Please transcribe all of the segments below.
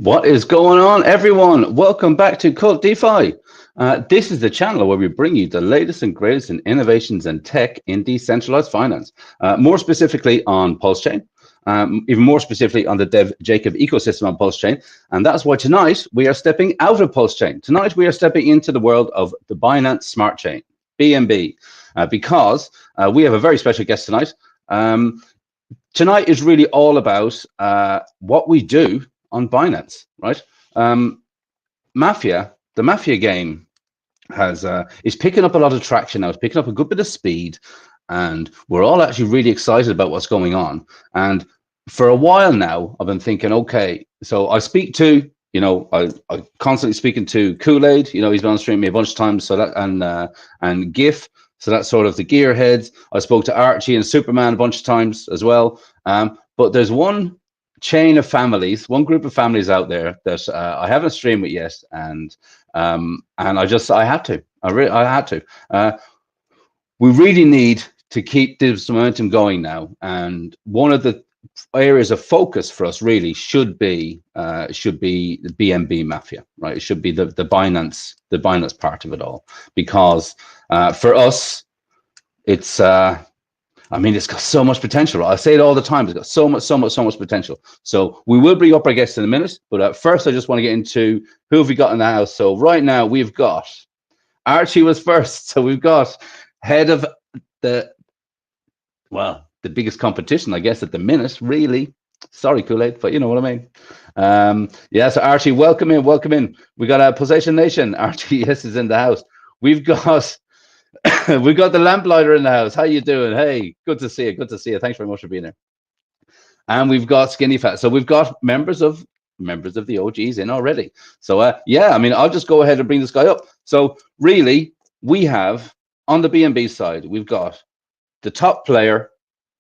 What is going on, everyone? Welcome back to KvltDeFi. This is the channel where we bring you the latest and greatest in innovations and tech in decentralized finance, more specifically on PulseChain, even more specifically on the Dev Jacob ecosystem on PulseChain. And that's why tonight we are stepping out of PulseChain. Tonight we are stepping into the world of the Binance Smart Chain, BNB, because we have a very special guest tonight. Tonight is really all about what we do on Binance, right? Mafia, the Mafia game is picking up a lot of traction now. It's picking up a good bit of speed, and we're all actually really excited about what's going on. And for a while now, I've been thinking, okay, so I speak to, I constantly speaking to KoolAid. He's been on stream me a bunch of times. So that and GIF. So that's sort of the Gearheads. I spoke to Archie and Superman a bunch of times as well. But there's one chain of families, one group of families out there that I haven't streamed with yet, and I had to. We really need to keep this momentum going now, and one of the areas of focus for us really should be the BNB Mafia, right? It should be the Binance part of it all, because for us, it's it's got so much potential. I say it all the time. It's got so much potential. So we will bring up our guests in a minute. But first, I just want to get into who have we got in the house. So right now, we've got Archie was first. So we've got head of the biggest competition, I guess, at the minute, really. Sorry, KoolAid, but you know what I mean. So Archie, welcome in. We got a Possession Nation. Archie, yes, is in the house. We've got we've got the Lamplighter in the house. How you doing? Hey, good to see you. Thanks very much for being here. And we've got Skinny Fat. So we've got members of the OGs in already. So I'll just go ahead and bring this guy up. So really, we have on the BNB side, we've got the top player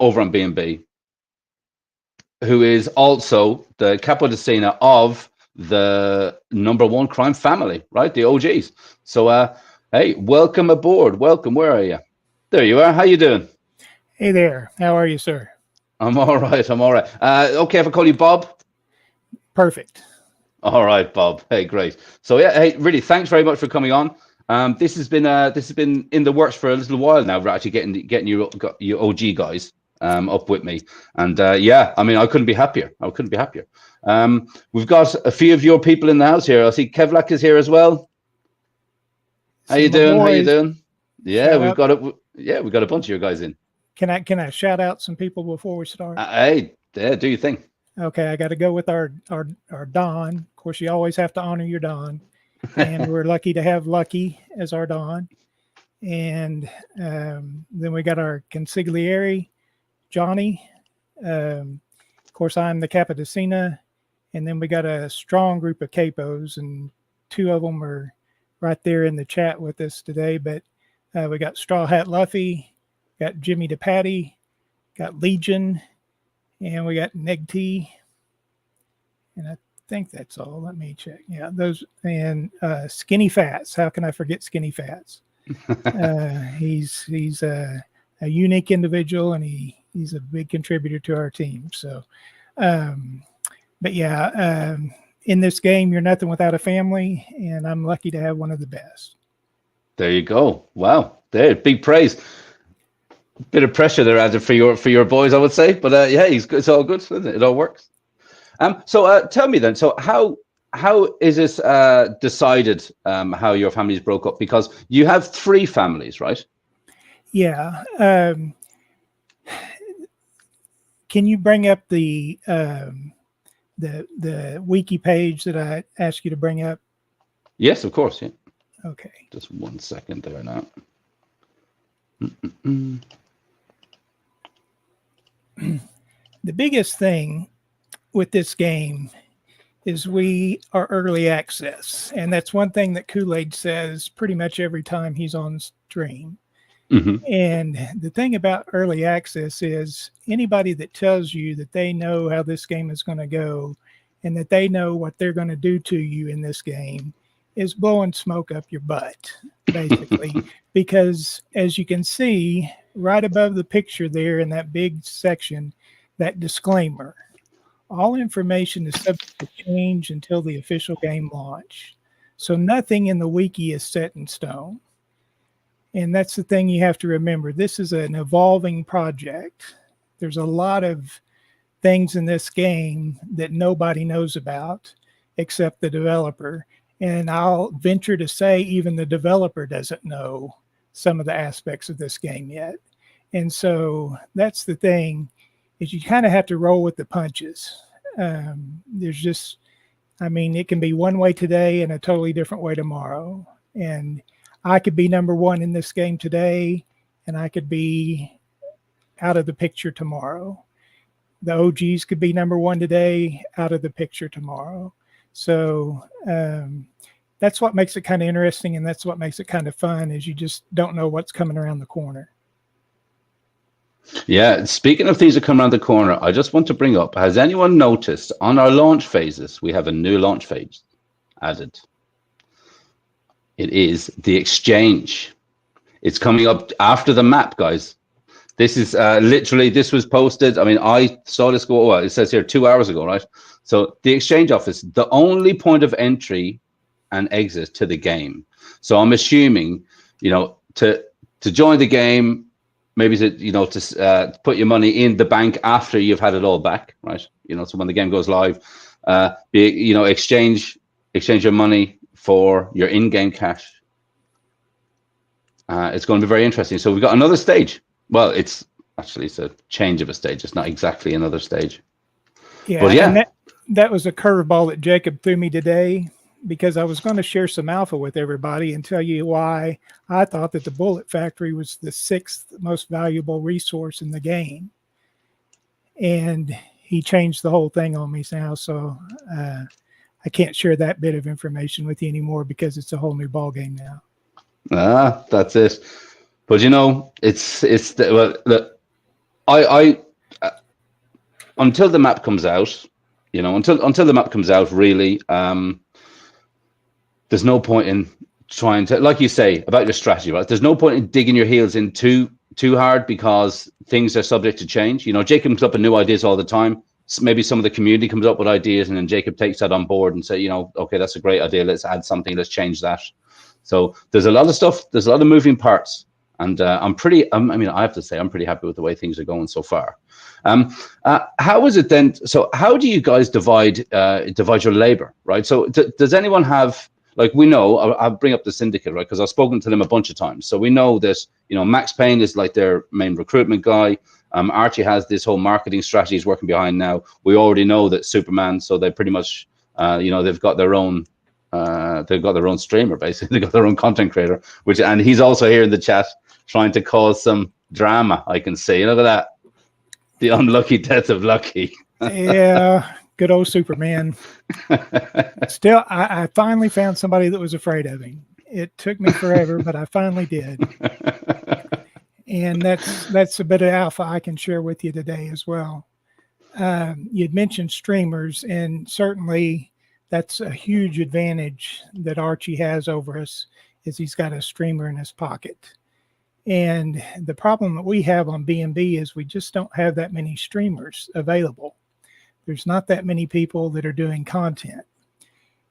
over on BNB, who is also the CapoDecina of the #1 crime family, right? The OGs. So hey, welcome aboard. Welcome. Where are you? There you are. How you doing? Hey there. How are you, sir? I'm all right. Okay, if I call you Bob? Perfect. All right, Bob. Hey, great. So hey, really, thanks very much for coming on. This has been in the works for a little while now. We're actually getting you OG guys up with me, and I couldn't be happier. We've got a few of your people in the house here. I see Kevlak is here as well. How you doing? Yeah, we've got a bunch of your guys in. Can I shout out some people before we start? Hey, do your thing. Okay, I got to go with our Don. Of course, you always have to honor your Don, and we're lucky to have Lucky as our Don. And then we got our consigliere, Johnny. Of course, I'm the CapoDecina, and then we got a strong group of capos, and two of them are right there in the chat with us today. But we got Straw Hat Luffy, got Jimmy DePatty, got Legion, and we got Neg T. And I think that's all. Let me check. Yeah, those, and Skinny Fats. How can I forget Skinny Fats? He's a unique individual, and he's a big contributor to our team. So, in this game, you're nothing without a family, and I'm lucky to have one of the best. There you go. Wow, there, big praise. Bit of pressure there added for your boys, I would say, but it's all good, isn't it? It all works. So tell me then. So how is this decided? How your families broke up? Because you have 3 families, right? Yeah. Can you bring up the wiki page that I asked you to bring up? Yes, of course. Yeah. Okay. Just 1 second there now. The biggest thing with this game is we are early access, and that's one thing that KoolAid says pretty much every time he's on stream. Mm-hmm. And the thing about early access is anybody that tells you that they know how this game is going to go and that they know what they're going to do to you in this game is blowing smoke up your butt, basically. Because as you can see right above the picture there in that big section, that disclaimer, all information is subject to change until the official game launch. So nothing in the wiki is set in stone. And that's the thing you have to remember. This is an evolving project. There's a lot of things in this game that nobody knows about except the developer. And I'll venture to say even the developer doesn't know some of the aspects of this game yet. And so that's the thing, is you kind of have to roll with the punches. There's just, I mean, it can be one way today and a totally different way tomorrow. And I could be number one in this game today, and I could be out of the picture tomorrow. The OGs could be number one today, out of the picture tomorrow. So that's what makes it kind of interesting, and that's what makes it kind of fun, is you just don't know what's coming around the corner. Yeah, speaking of things that come around the corner, I just want to bring up, has anyone noticed on our launch phases, we have a new launch phase added. It is the exchange. It's coming up after the map, guys. This is literally, this was posted. I mean, I saw this go, well, it says here 2 hours ago, right? So the exchange office, the only point of entry and exit to the game. So I'm assuming, you know, to join the game, maybe to, you know, to put your money in the bank after you've had it all back, right? You know, so when the game goes live, you know, exchange your money for your in-game cash. It's going to be very interesting. So we've got another stage. Well, it's actually, it's a change of a stage. It's not exactly another stage. Yeah, but yeah. And that was a curveball that Jacob threw me today, because I was going to share some alpha with everybody and tell you why I thought that the Bullet Factory was the 6th most valuable resource in the game. And he changed the whole thing on me now. So I can't share that bit of information with you anymore, because it's a whole new ball game now. That's it. But you know, I until the map comes out, you know, until the map comes out, really, there's no point in trying to, like you say about your strategy, right? There's no point in digging your heels in too hard, because things are subject to change. You know, Jacob comes up with new ideas all the time. Maybe some of the community comes up with ideas, and then Jacob takes that on board and say, you know, okay, that's a great idea. Let's add something. Let's change that. So there's a lot of stuff. There's a lot of moving parts, and I mean, I have to say, I'm pretty happy with the way things are going so far. How is it then? So how do you guys divide your labor, right? So does anyone have, like, we know, I'll bring up the Syndicate, right? Because I've spoken to them a bunch of times. So we know that, you know, Max Payne is like their main recruitment guy. Archie has this whole marketing strategy he's working behind now. We already know that Superman, so they pretty much, you know, they've got their own streamer, basically. They've got their own content creator, and he's also here in the chat trying to cause some drama, I can see. Look at that. The unlucky death of Lucky. Yeah, good old Superman. Still, I finally found somebody that was afraid of him. It took me forever, but I finally did. And that's a bit of alpha I can share with you today as well. You'd mentioned streamers, and certainly that's a huge advantage that Archie has over us, is he's got a streamer in his pocket. And the problem that we have on BNB is we just don't have that many streamers available. There's not that many people that are doing content.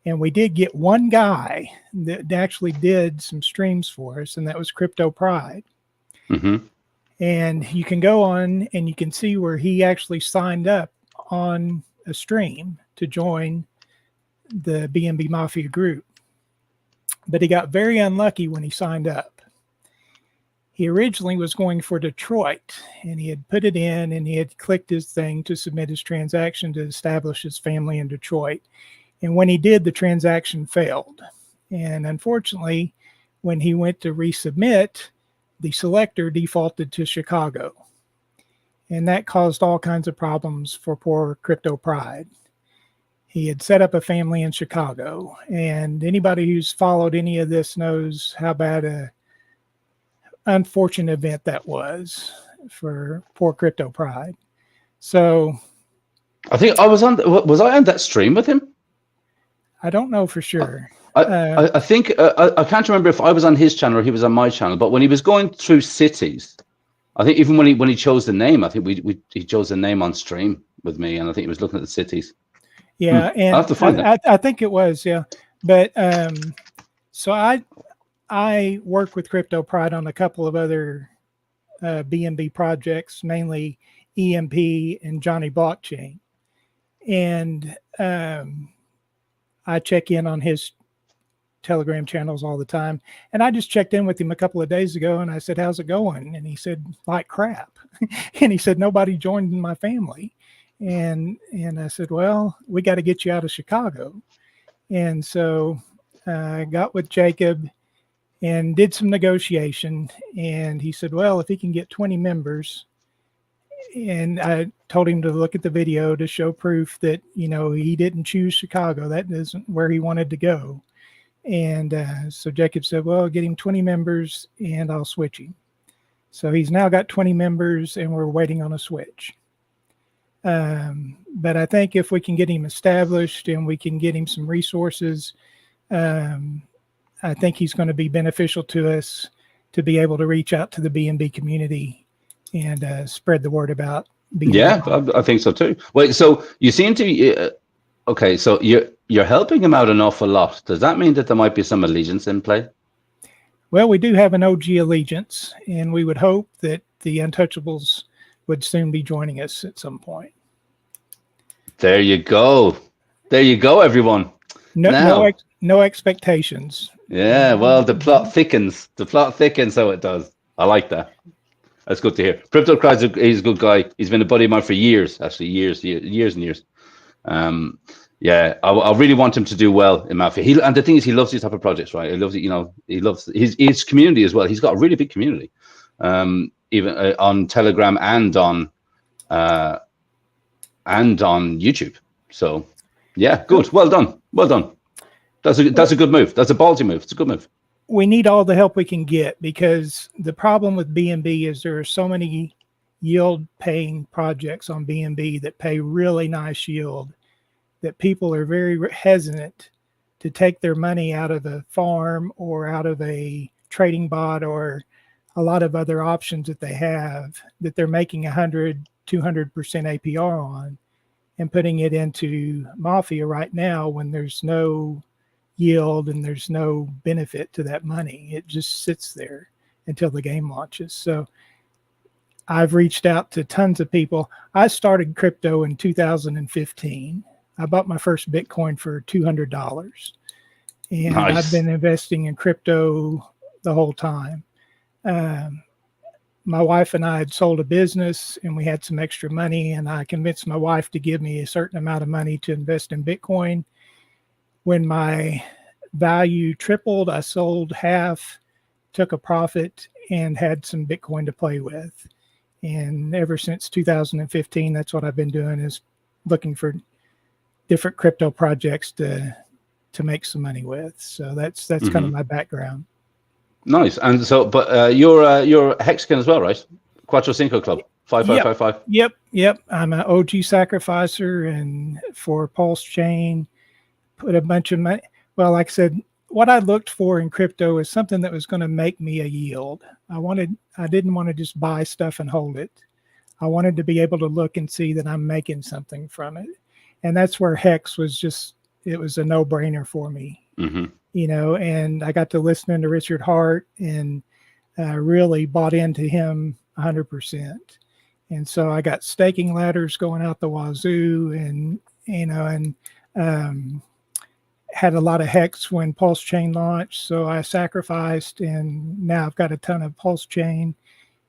And we did get one guy that actually did some streams for us, and that was CryptoPride. Mm-hmm. And you can go on and you can see where he actually signed up on a stream to join the BNB Mafia group. But he got very unlucky when he signed up. He originally was going for Detroit, and he had put it in, and he had clicked his thing to submit his transaction to establish his family in Detroit. And when he did, the transaction failed. And unfortunately, when he went to resubmit, the selector defaulted to Chicago. And that caused all kinds of problems for poor CryptoPride. He had set up a family in Chicago, and anybody who's followed any of this knows how bad a unfortunate event that was for poor CryptoPride. So I think was I on that stream with him? I don't know for sure. I think I can't remember if I was on his channel or he was on my channel, but when he was going through cities, I think even when he chose the name, I think he chose the name on stream with me, and I think he was looking at the cities. Yeah, and I'll have to find that. I think it was, yeah. But so I work with CryptoPride on a couple of other BNB projects, mainly EMP and Johnny Blockchain, and I check in on his Telegram channels all the time. And I just checked in with him a couple of days ago, and I said, "How's it going?" And he said, "Like crap." And he said, "Nobody joined my family." And I said, "Well, we got to get you out of Chicago." And so I got with Jacob and did some negotiation. And he said, "Well, if he can get 20 members," and I told him to look at the video to show proof that, you know, he didn't choose Chicago. That isn't where he wanted to go. And so Jacob said, "Well, get him 20 members and I'll switch him." So he's now got 20 members and we're waiting on a switch. But I think if we can get him established and we can get him some resources, I think he's going to be beneficial to us to be able to reach out to the BNB community and spread the word about BNB. Yeah, I think so too. Wait, so you seem to be, okay, so you're helping him out an awful lot. Does that mean that there might be some allegiance in play? Well, we do have an OG allegiance, and we would hope that the Untouchables would soon be joining us at some point. There you go. There you go, everyone. No expectations. Yeah, well, the plot thickens. The plot thickens, so it does. I like that. That's good to hear. CryptoPride, he's a good guy. He's been a buddy of mine for years, actually, years and years. Yeah, I really want him to do well in Mafia. And the thing is, he loves these type of projects, right? He loves it. You know, he loves his community as well. He's got a really big community, even on Telegram and on YouTube. So, yeah, good. Well done. Well done. That's a good move. That's a ballsy move. It's a good move. We need all the help we can get, because the problem with BNB is there are so many yield paying projects on BNB that pay really nice yield that people are very hesitant to take their money out of a farm or out of a trading bot or a lot of other options that they have that they're making 100, 200% APR on and putting it into Mafia right now when there's no yield and there's no benefit to that money. It just sits there until the game launches. So I've reached out to tons of people. I started crypto in 2015. I bought my first Bitcoin for $200. And Nice. I've been investing in crypto the whole time. My wife and I had sold a business and we had some extra money, and I convinced my wife to give me a certain amount of money to invest in Bitcoin. When my value tripled, I sold half, took a profit, and had some Bitcoin to play with. And ever since 2015, that's what I've been doing, is looking for different crypto projects to make some money with. So that's kind of my background. Nice. And so, but you're Hexagon as well, right? Quattro Cinco Club, 5555. Yep. I'm an OG sacrificer, and for Pulse Chain, put a bunch of money. Well, like I said, what I looked for in crypto is something that was going to make me a yield. I didn't want to just buy stuff and hold it. I wanted to be able to look and see that I'm making something from it. And that's where Hex was it was a no-brainer for me. You know, and I got to listening to Richard Hart and really bought into him 100%. And so I got staking ladders going out the wazoo, and, you know, and had a lot of Hex when Pulse Chain launched. So I sacrificed, and now I've got a ton of Pulse Chain,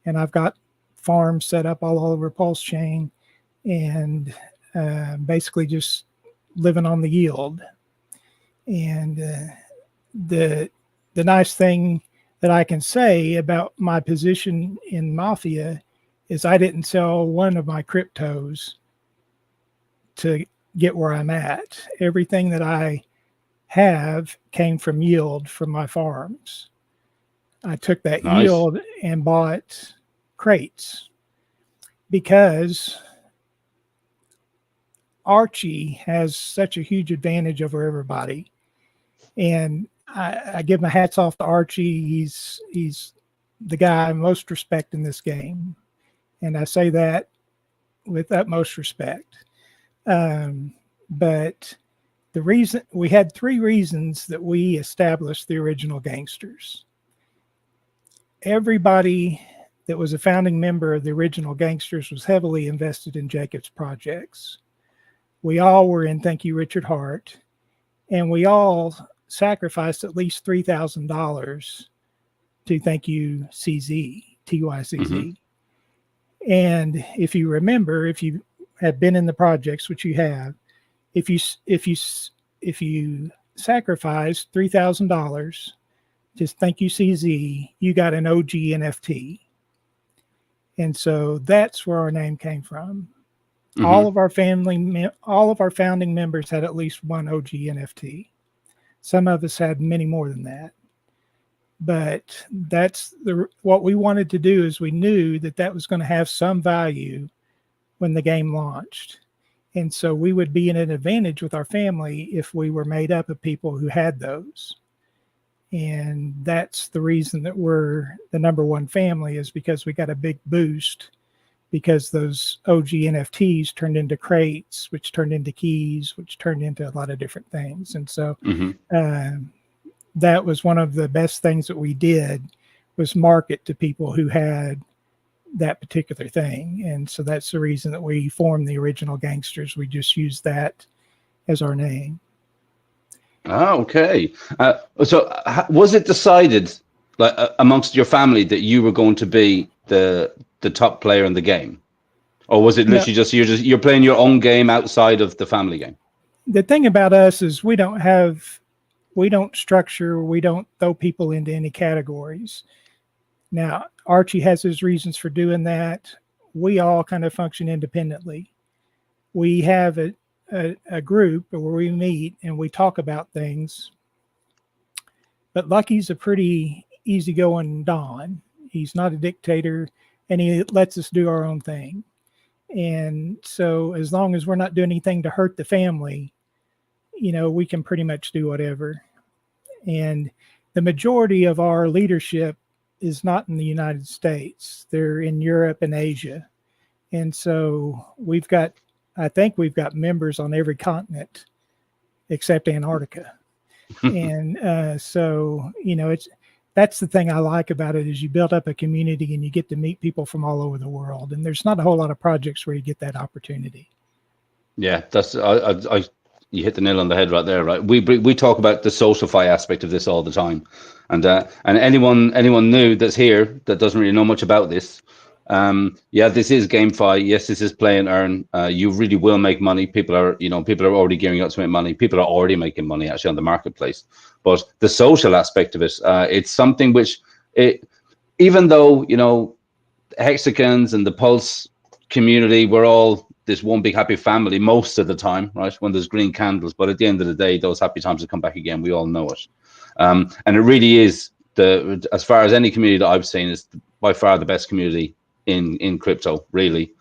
and I've got farms set up all over Pulse Chain, and basically just living on the yield. And the nice thing that I can say about my position in Mafia is I didn't sell one of my cryptos to get where I'm at. Everything that I have came from yield from my farms. I took that yield and bought crates because Archie has such a huge advantage over everybody. And I give my hats off to Archie. He's the guy I most respect in this game. And I say that with utmost respect. But the reason, we had 3 reasons that we established the original Gangsters. Everybody that was a founding member of the original Gangsters was heavily invested in Jacob's projects. We all were in Thank You, Richard Hart, and we all sacrificed at least $3,000 to Thank You, CZ, TYCZ. Mm-hmm. And if you remember, if you have been in the projects, which you have, if you sacrifice $3,000 to Thank You, CZ, you got an OG NFT. And so that's where our name came from. Mm-hmm. All of our founding members had at least one OG NFT. Some of us had many more than that. But that's what we wanted to do, is we knew that that was going to have some value when the game launched. And so we would be in an advantage with our family if we were made up of people who had those. And that's the reason that we're the #1 family, is because we got a big boost because those OG NFTs turned into crates, which turned into keys, which turned into a lot of different things. And so that was one of the best things that we did, was market to people who had that particular thing. And so that's the reason that we formed the original Gangsters. We just used that as our name. Oh, okay. So was it decided, like, amongst your family, that you were going to be the top player in the game, or was it literally you're playing your own game outside of the family game? The thing about us is we don't structure, we don't throw people into any categories. Now, Archie has his reasons for doing that. We all kind of function independently. We have a group where we meet and we talk about things. But Lucky's a pretty easygoing Don. He's not a dictator, and he lets us do our own thing. And so as long as we're not doing anything to hurt the family, we can pretty much do whatever. And the majority of our leadership is not in the United States. They're in Europe and Asia. And so I think we've got members on every continent except Antarctica. And so, that's the thing I like about it, is you build up a community and you get to meet people from all over the world. And there's not a whole lot of projects where you get that opportunity. Yeah, that's you hit the nail on the head right there, right? We talk about the socialify aspect of this all the time, and anyone new that's here that doesn't really know much about this, this is GameFi. Yes, this is play and earn. You really will make money. People are already gearing up to make money. People are already making money actually on the marketplace. But the social aspect of it, it's something which, even though Hexagons and the Pulse community, we're all this one big happy family most of the time, right? When there's green candles, but at the end of the day, those happy times will come back again. We all know it, and it really is as far as any community that I've seen, is by far the best community in crypto. Really,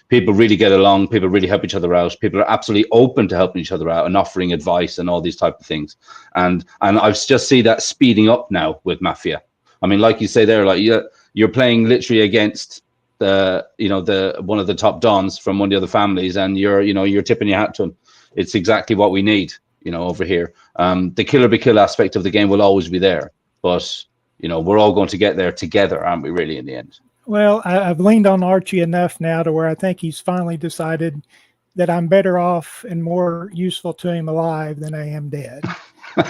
people really get along. People really help each other out. People are absolutely open to helping each other out and offering advice and all these type of things. And I just see that speeding up now with Mafia. I mean, like you say there, like you're playing literally against the one of the top dons from one of the other families, and you're tipping your hat to him. It's exactly what we need, over here. The killer be kill aspect of the game will always be there, but we're all going to get there together, aren't we, really, in the end? Well, I've leaned on Archie enough now to where I think he's finally decided that I'm better off and more useful to him alive than I am dead.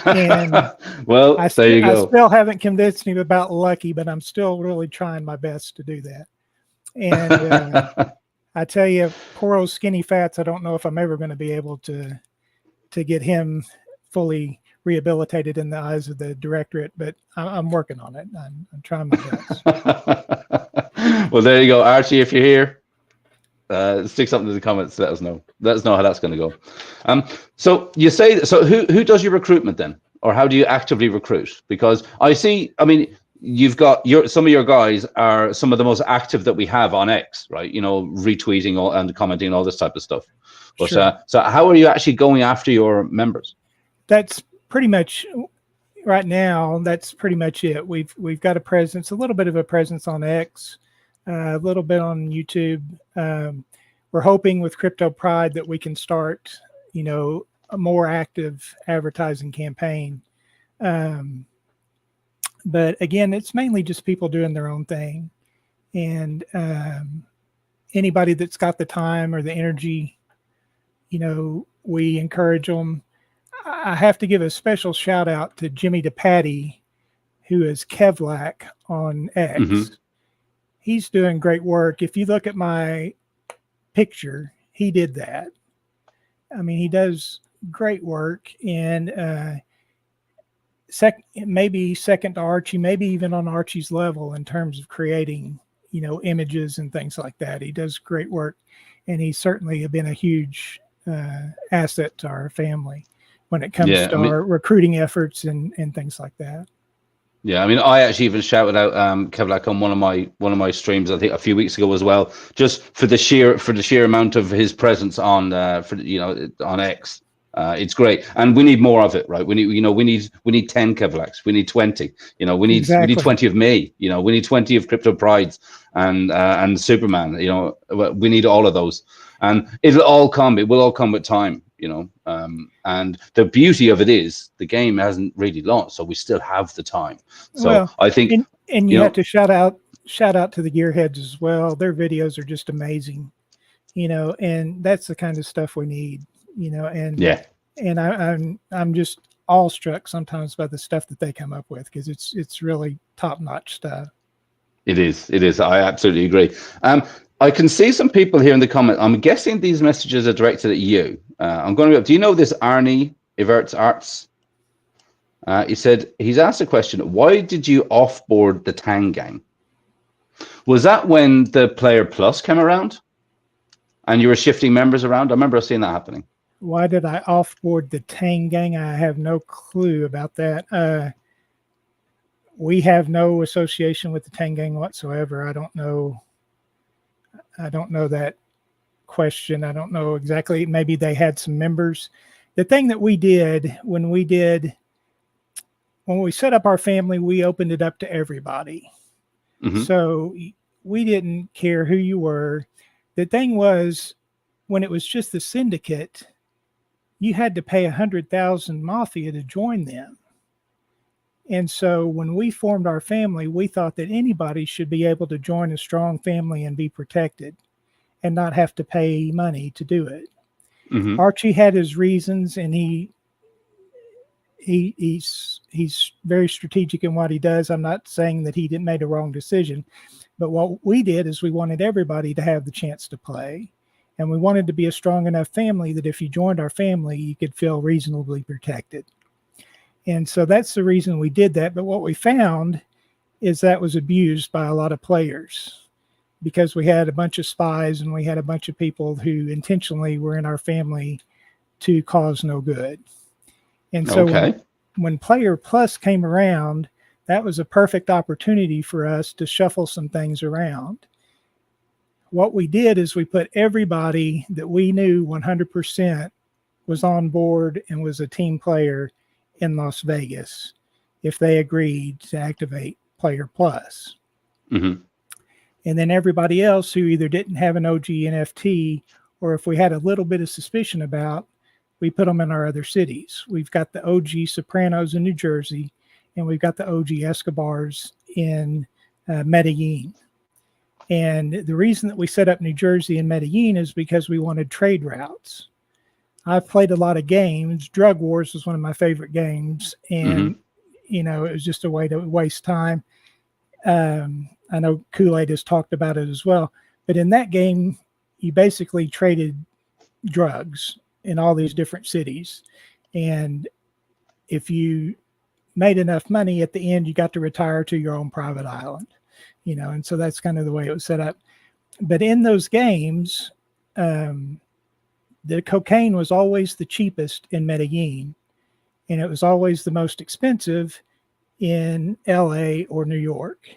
And well, there you go. I still haven't convinced him about Lucky, but I'm still really trying my best to do that. And I tell you, poor old Skinny Fats, I don't know if I'm ever going to be able to get him fully rehabilitated in the eyes of the directorate, but I'm working on it. I'm trying my best. Well, there you go, Archie. If you're here, stick something in the comments. Let us know. Let us know how that's going to go. So you say, so who does your recruitment then, or how do you actively recruit? Because I mean, you've got some of your guys are some of the most active that we have on X, right? Retweeting and commenting, all this type of stuff. But sure. So how are you actually going after your members? That's pretty much, right now, that's pretty much it. We've got a presence, a little bit of a presence on X, a little bit on YouTube. We're hoping with CryptoPride that we can start, a more active advertising campaign. But again, it's mainly just people doing their own thing, and anybody that's got the time or the energy, we encourage them. I have to give a special shout out to Jimmy DePatty, who is Kevlac on X. Mm-hmm. He's doing great work. If you look at my picture, he did that. I mean, he does great work, and maybe second to Archie, maybe even on Archie's level in terms of creating, images and things like that. He does great work, and he's certainly been a huge asset to our family when it comes to our recruiting efforts and things like that. Yeah, I mean, I actually even shouted out Kevlak on one of my streams, I think a few weeks ago as well, just for the sheer amount of his presence on on X. It's great, and we need more of it, right? We need 10 Kevlaks, we need 20. We need 20 of me. We need 20 of CryptoPrides and Superman. We need all of those, and it'll all come. It will all come with time. And the beauty of it is the game hasn't really launched, so we still have the time. So I think, and you have to shout out to the Gearheads as well. Their videos are just amazing, and that's the kind of stuff we need, and I'm just awestruck sometimes by the stuff that they come up with, because it's really top-notch stuff. It is. I absolutely agree. I can see some people here in the comment. I'm guessing these messages are directed at you. I'm going to go. Do you know this Arnie Everts Arts? He said he's asked a question. Why did you offboard the Tang Gang? Was that when the Player Plus came around, and you were shifting members around? I remember seeing that happening. Why did I offboard the Tang Gang? I have no clue about that. We have no association with the Tang Gang whatsoever. I don't know that question. I don't know exactly. Maybe they had some members. The thing that we did when we set up our family, we opened it up to everybody. Mm-hmm. So we didn't care who you were. The thing was, when it was just the Syndicate, you had to pay 100,000 Mafia to join them. And so when we formed our family, we thought that anybody should be able to join a strong family and be protected and not have to pay money to do it. Mm-hmm. Archie had his reasons, and he's very strategic in what he does. I'm not saying that he didn't make a wrong decision, but what we did is we wanted everybody to have the chance to play. And we wanted to be a strong enough family that if you joined our family, you could feel reasonably protected. And so that's the reason we did that. But what we found is that was abused by a lot of players, because we had a bunch of spies and we had a bunch of people who intentionally were in our family to cause no good. And so when Player Plus came around, that was a perfect opportunity for us to shuffle some things around. What we did is we put everybody that we knew 100% was on board and was a team player in Las Vegas if they agreed to activate Player Plus. Mm-hmm. And then everybody else who either didn't have an OG NFT, or if we had a little bit of suspicion about, we put them in our other cities. We've got the OG Sopranos in New Jersey, and we've got the OG Escobars in Medellin. And the reason that we set up New Jersey and Medellin is because we wanted trade routes. I've played a lot of games. Drug Wars was one of my favorite games. And, it was just a way to waste time. I know KoolAid has talked about it as well. But in that game, you basically traded drugs in all these different cities. And if you made enough money at the end, you got to retire to your own private island. And so that's kind of the way it was set up. But in those games, the cocaine was always the cheapest in Medellin, and it was always the most expensive in LA or New York.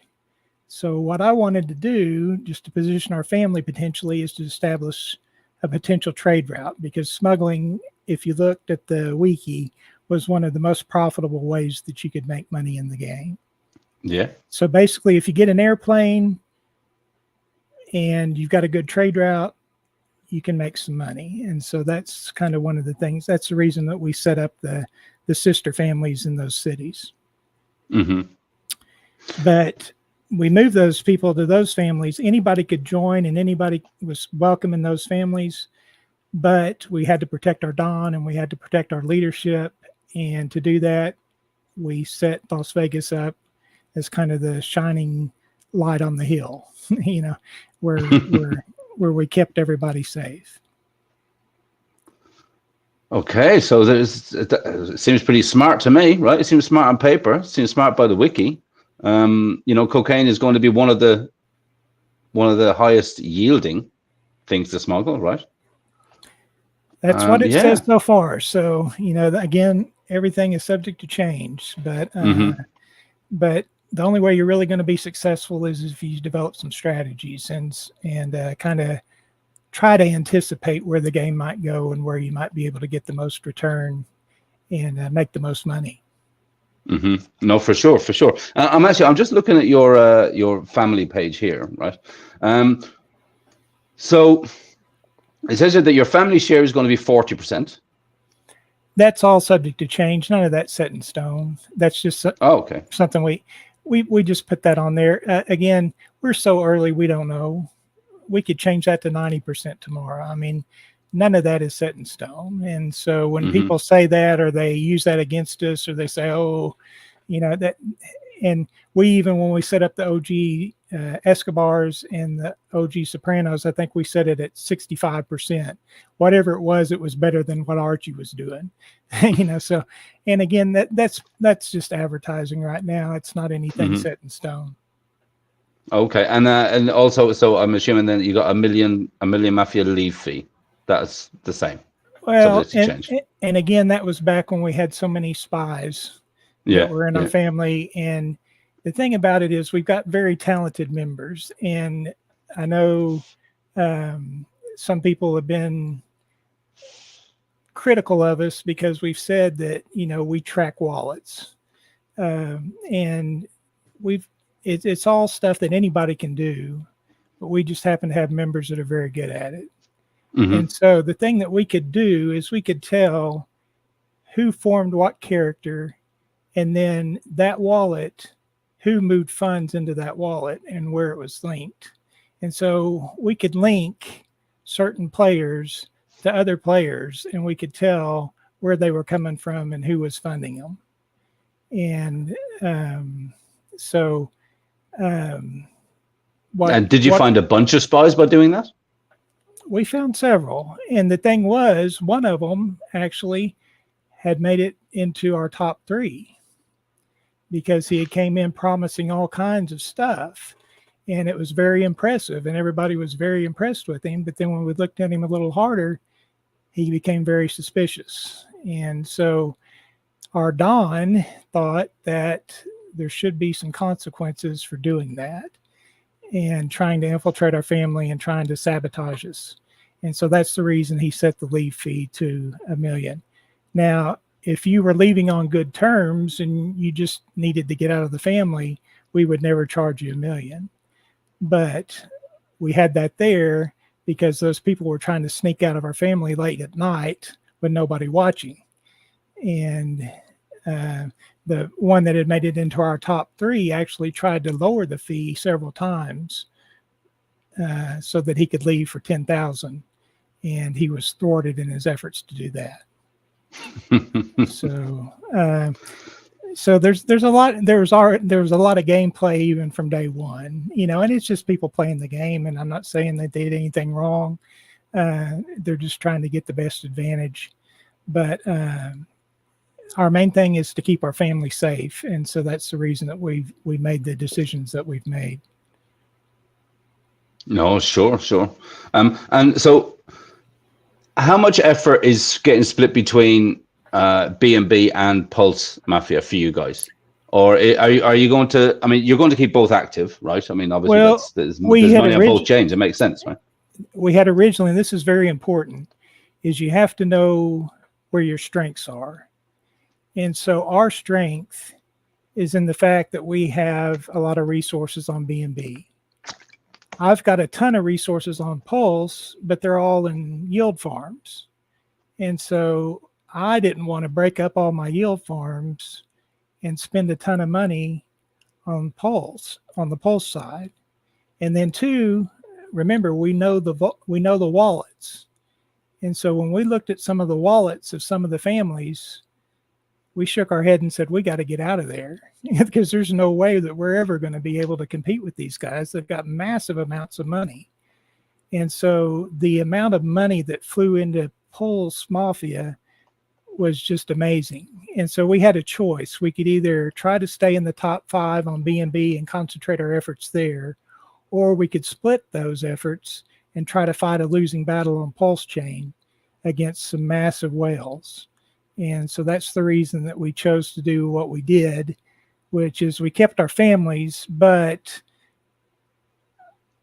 So what I wanted to do, just to position our family potentially, is to establish a potential trade route, because smuggling, if you looked at the wiki, was one of the most profitable ways that you could make money in the game. Yeah. So basically, if you get an airplane and you've got a good trade route, you can make some money. And so that's kind of one of the things. That's the reason that we set up the sister families in those cities. Mm-hmm. But we moved those people to those families. Anybody could join and anybody was welcome in those families. But we had to protect our Don and we had to protect our leadership. And to do that, we set Las Vegas up as kind of the shining light on the hill, you know, where we kept everybody safe. Okay, so it seems pretty smart to me, right? It seems smart on paper. It seems smart by the wiki. You know, cocaine is going to be one of the highest yielding things to smuggle, right? That's what it says so far. So, you know, again, everything is subject to change, but but the only way you're really going to be successful is if you develop some strategies and kind of try to anticipate where the game might go and where you might be able to get the most return and make the most money. Mm-hmm. No, for sure. I'm just looking at your family page here, right? So it says here that your family share is going to be 40%. That's all subject to change. None of that's set in stone. That's just something we just put that on there. Again, we're so early, we don't know. We could change that to 90% tomorrow. I mean, none of that is set in stone. And so when people say that, or they use that against us, or they say, oh, you know, that, and we, even when we set up the OG Escobars and the OG Sopranos, I think we set it at 65%. Whatever it was better than what Archie was doing. You know, so, and again, that's just advertising right now. It's not anything set in stone. Okay, and also, so I'm assuming then you got a million Mafia leave fee. That's the same. Well, and again, that was back when we had so many spies that were in our family. And the thing about it is we've got very talented members. And I know some people have been critical of us because we've said that, you know, we track wallets. And it's all stuff that anybody can do, but we just happen to have members that are very good at it. And so the thing that we could do is we could tell who formed what character, and then that wallet, who moved funds into that wallet and where it was linked. And so we could link certain players to other players, and we could tell where they were coming from and who was funding them. And and did you find a bunch of spies by doing that? We found several. And the thing was, one of them actually had made it into our top 3 because he came in promising all kinds of stuff. And it was very impressive. And everybody was very impressed with him. But then when we looked at him a little harder, he became very suspicious. And so our Don thought that there should be some consequences for doing that and trying to infiltrate our family and trying to sabotage us. And so that's the reason he set the leave fee to $1 million. Now, if you were leaving on good terms and you just needed to get out of the family, we would never charge you $1 million. But we had that there because those people were trying to sneak out of our family late at night with nobody watching. And the one that had made it into our top 3 actually tried to lower the fee several times so that he could leave for $10,000, and he was thwarted in his efforts to do that. So there's a lot there was a lot of gameplay even from day one, you know, and it's just people playing the game, and I'm not saying that they did anything wrong. They're just trying to get the best advantage, but our main thing is to keep our family safe, and so that's the reason that we made the decisions that we've made. No, sure. And so how much effort is getting split between B&B and Pulse Mafia for you guys? Or are you going to, I mean, you're going to keep both active, right? I mean, obviously there's money on both chains. It makes sense, right? We had originally, and this is very important, is you have to know where your strengths are. And so our strength is in the fact that we have a lot of resources on BNB. I've got a ton of resources on Pulse, but they're all in yield farms. And so I didn't want to break up all my yield farms and spend a ton of money on Pulse, on the Pulse side. And then two, remember, we know the wallets. And so when we looked at some of the wallets of some of the families, we shook our head and said, we got to get out of there because there's no way that we're ever going to be able to compete with these guys. They've got massive amounts of money. And so the amount of money that flew into Pulse Mafia was just amazing. And so we had a choice. We could either try to stay in the top 5 on BNB and concentrate our efforts there, or we could split those efforts and try to fight a losing battle on Pulse Chain against some massive whales. And so that's the reason that we chose to do what we did, which is we kept our families, but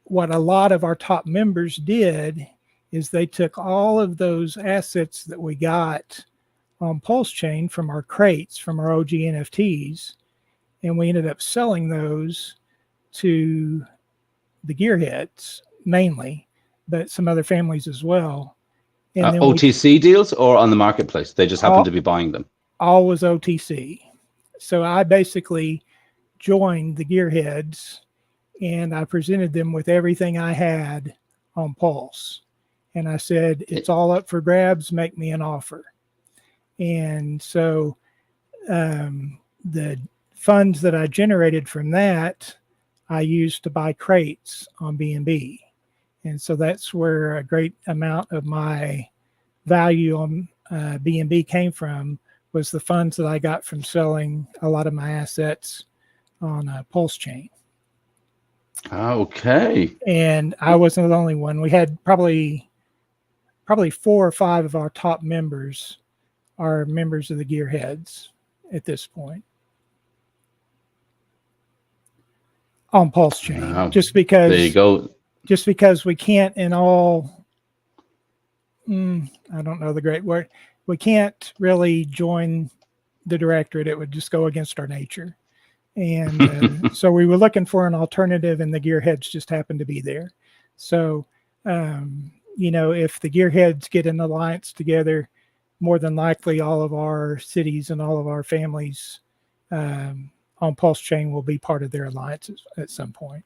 what a lot of our top members did is they took all of those assets that we got on Pulse Chain from our crates, from our OG NFTs, and we ended up selling those to the Gearheads mainly, but some other families as well. And then OTC deals or on the marketplace? They just happen to be buying them. All was OTC. So I basically joined the Gearheads and I presented them with everything I had on Pulse. And I said, it's all up for grabs, make me an offer. And so the funds that I generated from that, I used to buy crates on BNB. And so that's where a great amount of my value on BNB came from, was the funds that I got from selling a lot of my assets on Pulse Chain. Okay. And I wasn't the only one. We had probably 4 or 5 of our top members are members of the Gearheads at this point on Pulse Chain. Just because, there you go. Just because we can't in all, I don't know the great word, we can't really join the directorate. It would just go against our nature. And so we were looking for an alternative, and the Gearheads just happened to be there. So, if the Gearheads get an alliance together, more than likely all of our cities and all of our families on Pulse Chain will be part of their alliances at some point.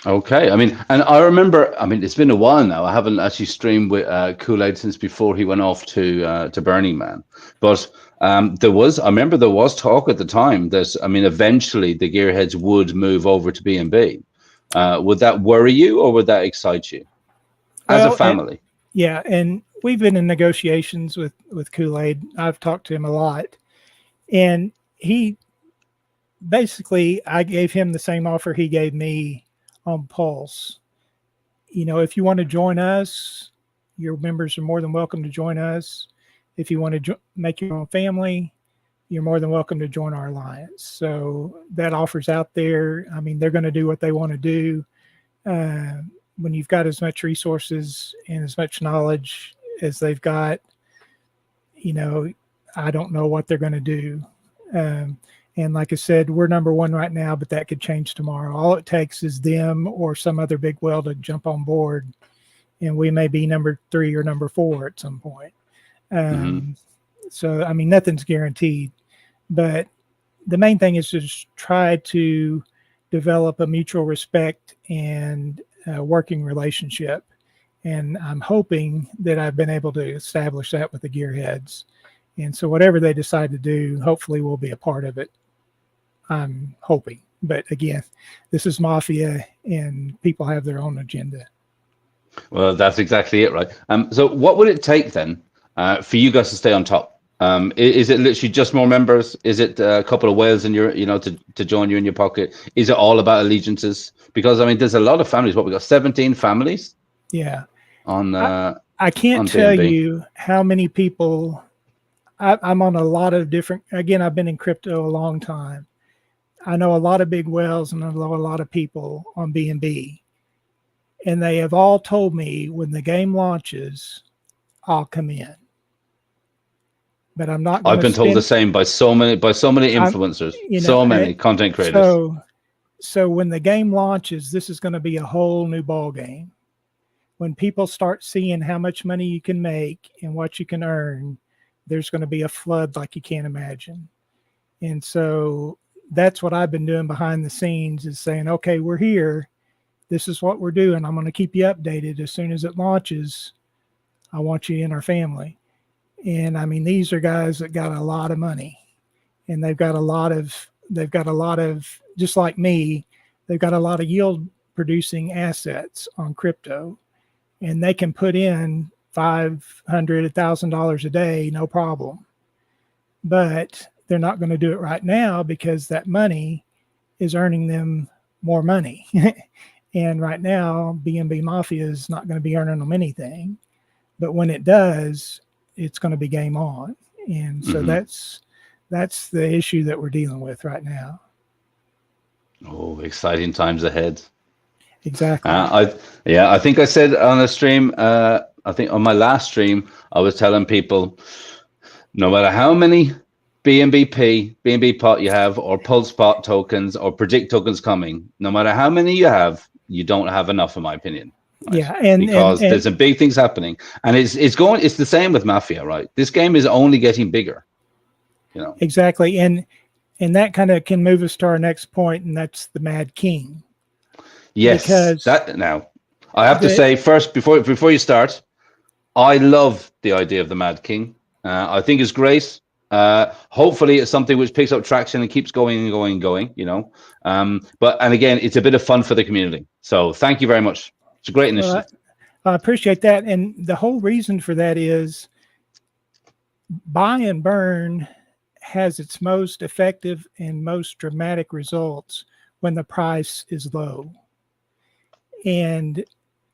Okay. I mean, and I remember, it's been a while now. I haven't actually streamed with KoolAid since before he went off to Burning Man. But I remember there was talk at the time that, eventually the Gearheads would move over to BNB. Would that worry you or would that excite you as a family? Yeah. And we've been in negotiations with KoolAid. I've talked to him a lot. And he basically, I gave him the same offer he gave me on Pulse. If you want to join us, your members are more than welcome to join us. If you want to make your own family, you're more than welcome to join our alliance. So that offer's out there. They're going to do what they want to do. When you've got as much resources and as much knowledge as they've got, I don't know what they're going to do. And like I said, we're number 1 right now, but that could change tomorrow. All it takes is them or some other big whale to jump on board, and we may be number 3 or number 4 at some point. So, nothing's guaranteed, but the main thing is just try to develop a mutual respect and working relationship. And I'm hoping that I've been able to establish that with the Gearheads. And so whatever they decide to do, hopefully we'll be a part of it. I'm hoping. But again, this is Mafia and people have their own agenda. Well, that's exactly it, right? So what would it take then for you guys to stay on top? Is it literally just more members? Is it a couple of whales in your, to join you in your pocket? Is it all about allegiances? Because there's a lot of families. What, we got 17 families? Yeah. On I can't tell you how many people. I'm on a lot of different. Again, I've been in crypto a long time. I know a lot of big whales and I know a lot of people on BNB, and they have all told me when the game launches, I'll come in. but I'm not going I've to been told the spend. same by so many influencers, so many content creators. So when the game launches, this is going to be a whole new ball game. When people start seeing how much money you can make and what you can earn, there's going to be a flood like you can't imagine. And so that's what I've been doing behind the scenes, is saying, okay, we're here. This is what we're doing. I'm going to keep you updated. As soon as it launches, I want you in our family. And I mean, these are guys that got a lot of money, and they've got a lot of, just like me, they've got a lot of yield producing assets on crypto, and they can put in $500, $1,000 a day, no problem. But they're not going to do it right now because that money is earning them more money. And right now, BNB Mafia is not going to be earning them anything. But when it does, it's going to be game on. And so that's the issue that we're dealing with right now. Oh, exciting times ahead. Exactly. I think I said on a stream, I think on my last stream, I was telling people, no matter how many BNB pot you have, or pulse pot tokens, or predict tokens coming, no matter how many you have, you don't have enough, in my opinion. Right? Yeah, because there's some big things happening, and it's the same with Mafia, right? This game is only getting bigger, you know. Exactly, and that kind of can move us to our next point, and that's the Mad King. Yes, because now I have to say first, before you start, I love the idea of the Mad King. I think it's great. Hopefully it's something which picks up traction and keeps going and going and going, you know. And again, it's a bit of fun for the community. So thank you very much. It's a great initiative. I appreciate that. And the whole reason for that is buy and burn has its most effective and most dramatic results when the price is low. And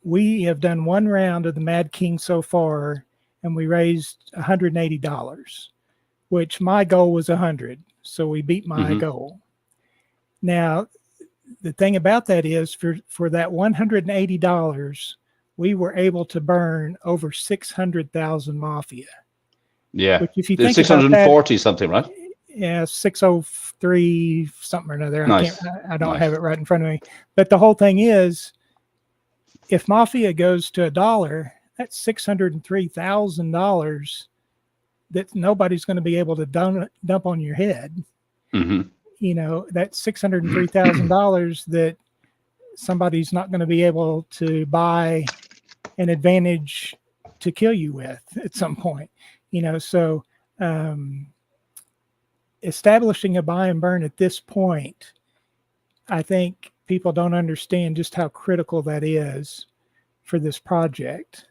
we have done one round of the Mad King so far, and we raised $180, which my goal was 100. So we beat my goal. Now, the thing about that is for that $180, we were able to burn over 600,000 Mafia. Yeah. Which, if you think 640 something, right? Yeah, 603 something or another. Nice. I don't have it right in front of me. But the whole thing is, if Mafia goes to $1, that's $603,000 that nobody's going to be able to dump on your head. You know, that's $603,000 that somebody's not going to be able to buy an advantage to kill you with at some point. You know, so establishing a buy and burn at this point, I think people don't understand just how critical that is for this project,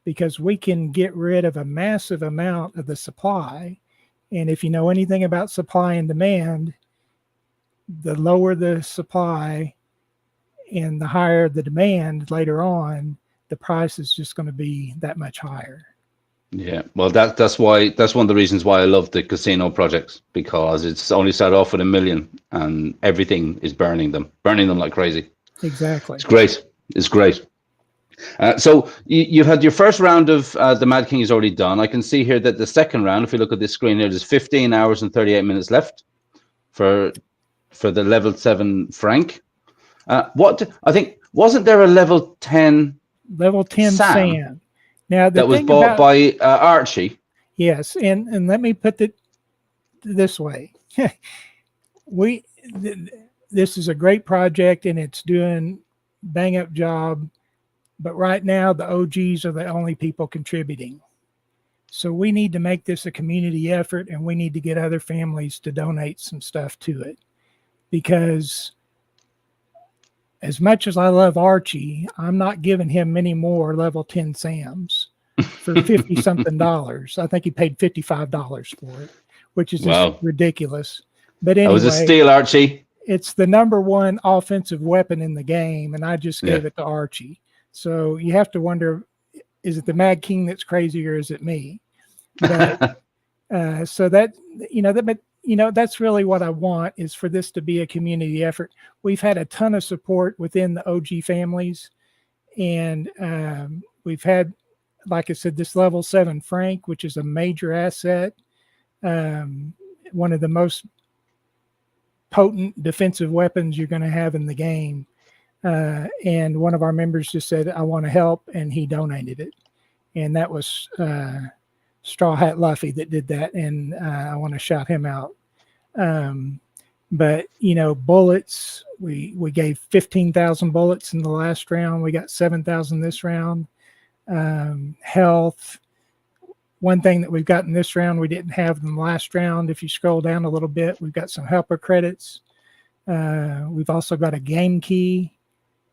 because we can get rid of a massive amount of the supply. And if you know anything about supply and demand, the lower the supply and the higher the demand later on, the price is just going to be that much higher. Yeah, well, that's one of the reasons why I love the casino projects, because it's only started off with $1 million and everything is burning them like crazy. Exactly. It's great. It's great. So you've had your first round of the Mad King is already done. I can see here that the second round, if you look at this screen here, there's 15 hours and 38 minutes left for the level 7 Frank. What I think, wasn't there a level 10 Sam? Now, that was bought by Archie. Yes, and let me put it this way: this is a great project and it's doing bang up job, but right now the OGs are the only people contributing. So we need to make this a community effort, and we need to get other families to donate some stuff to it, because as much as I love Archie, I'm not giving him many more level 10 Sams for 50 something dollars. I think he paid $55 for it, which is just ridiculous. But anyway, that was a steal, Archie. It's the #1 offensive weapon in the game, and I just gave it to Archie. So you have to wonder, is it the Mad King that's crazy, or is it me? But so that, that's really what I want, is for this to be a community effort. We've had a ton of support within the OG families, and we've had, like I said, this level 7 Frank, which is a major asset. one of the most potent defensive weapons you're going to have in the game. And one of our members just said, I want to help, and he donated it. And that was Straw Hat Luffy that did that, and I want to shout him out. But, you know, bullets, we gave 15,000 bullets in the last round. We got 7,000 this round. Health. One thing that we've got in this round we didn't have in the last round. If you scroll down a little bit, we've got some helper credits. We've also got a game key.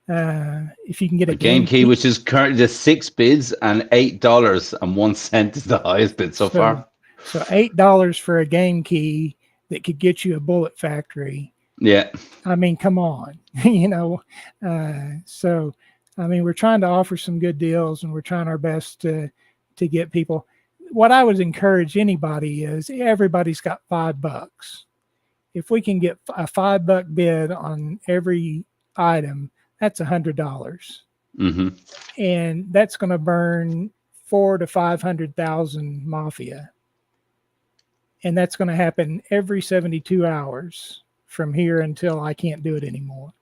If you can get a game key, which is currently the 6 bids, and $8.01 is the highest bid so far. So $8 for a game key that could get you a bullet factory. Yeah. I mean, come on, you know. So, I mean, we're trying to offer some good deals, and we're trying our best to get people. What I would encourage anybody is everybody's got $5. If we can get a $5 bid on every item, that's $100. Mm-hmm. And that's going to burn 400,000 to 500,000 Mafia. And that's going to happen every 72 hours from here until I can't do it anymore.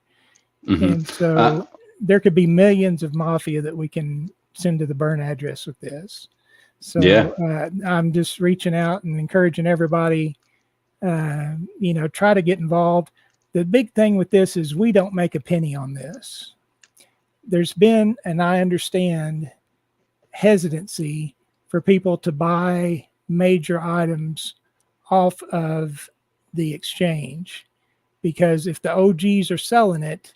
Mm-hmm. And so there could be millions of Mafia that we can send to the burn address with this. So yeah. I'm just reaching out and encouraging everybody, you know, try to get involved. The big thing with this is we don't make a penny on this. There's been, and I understand, hesitancy for people to buy major items off of the exchange, because if the OGs are selling it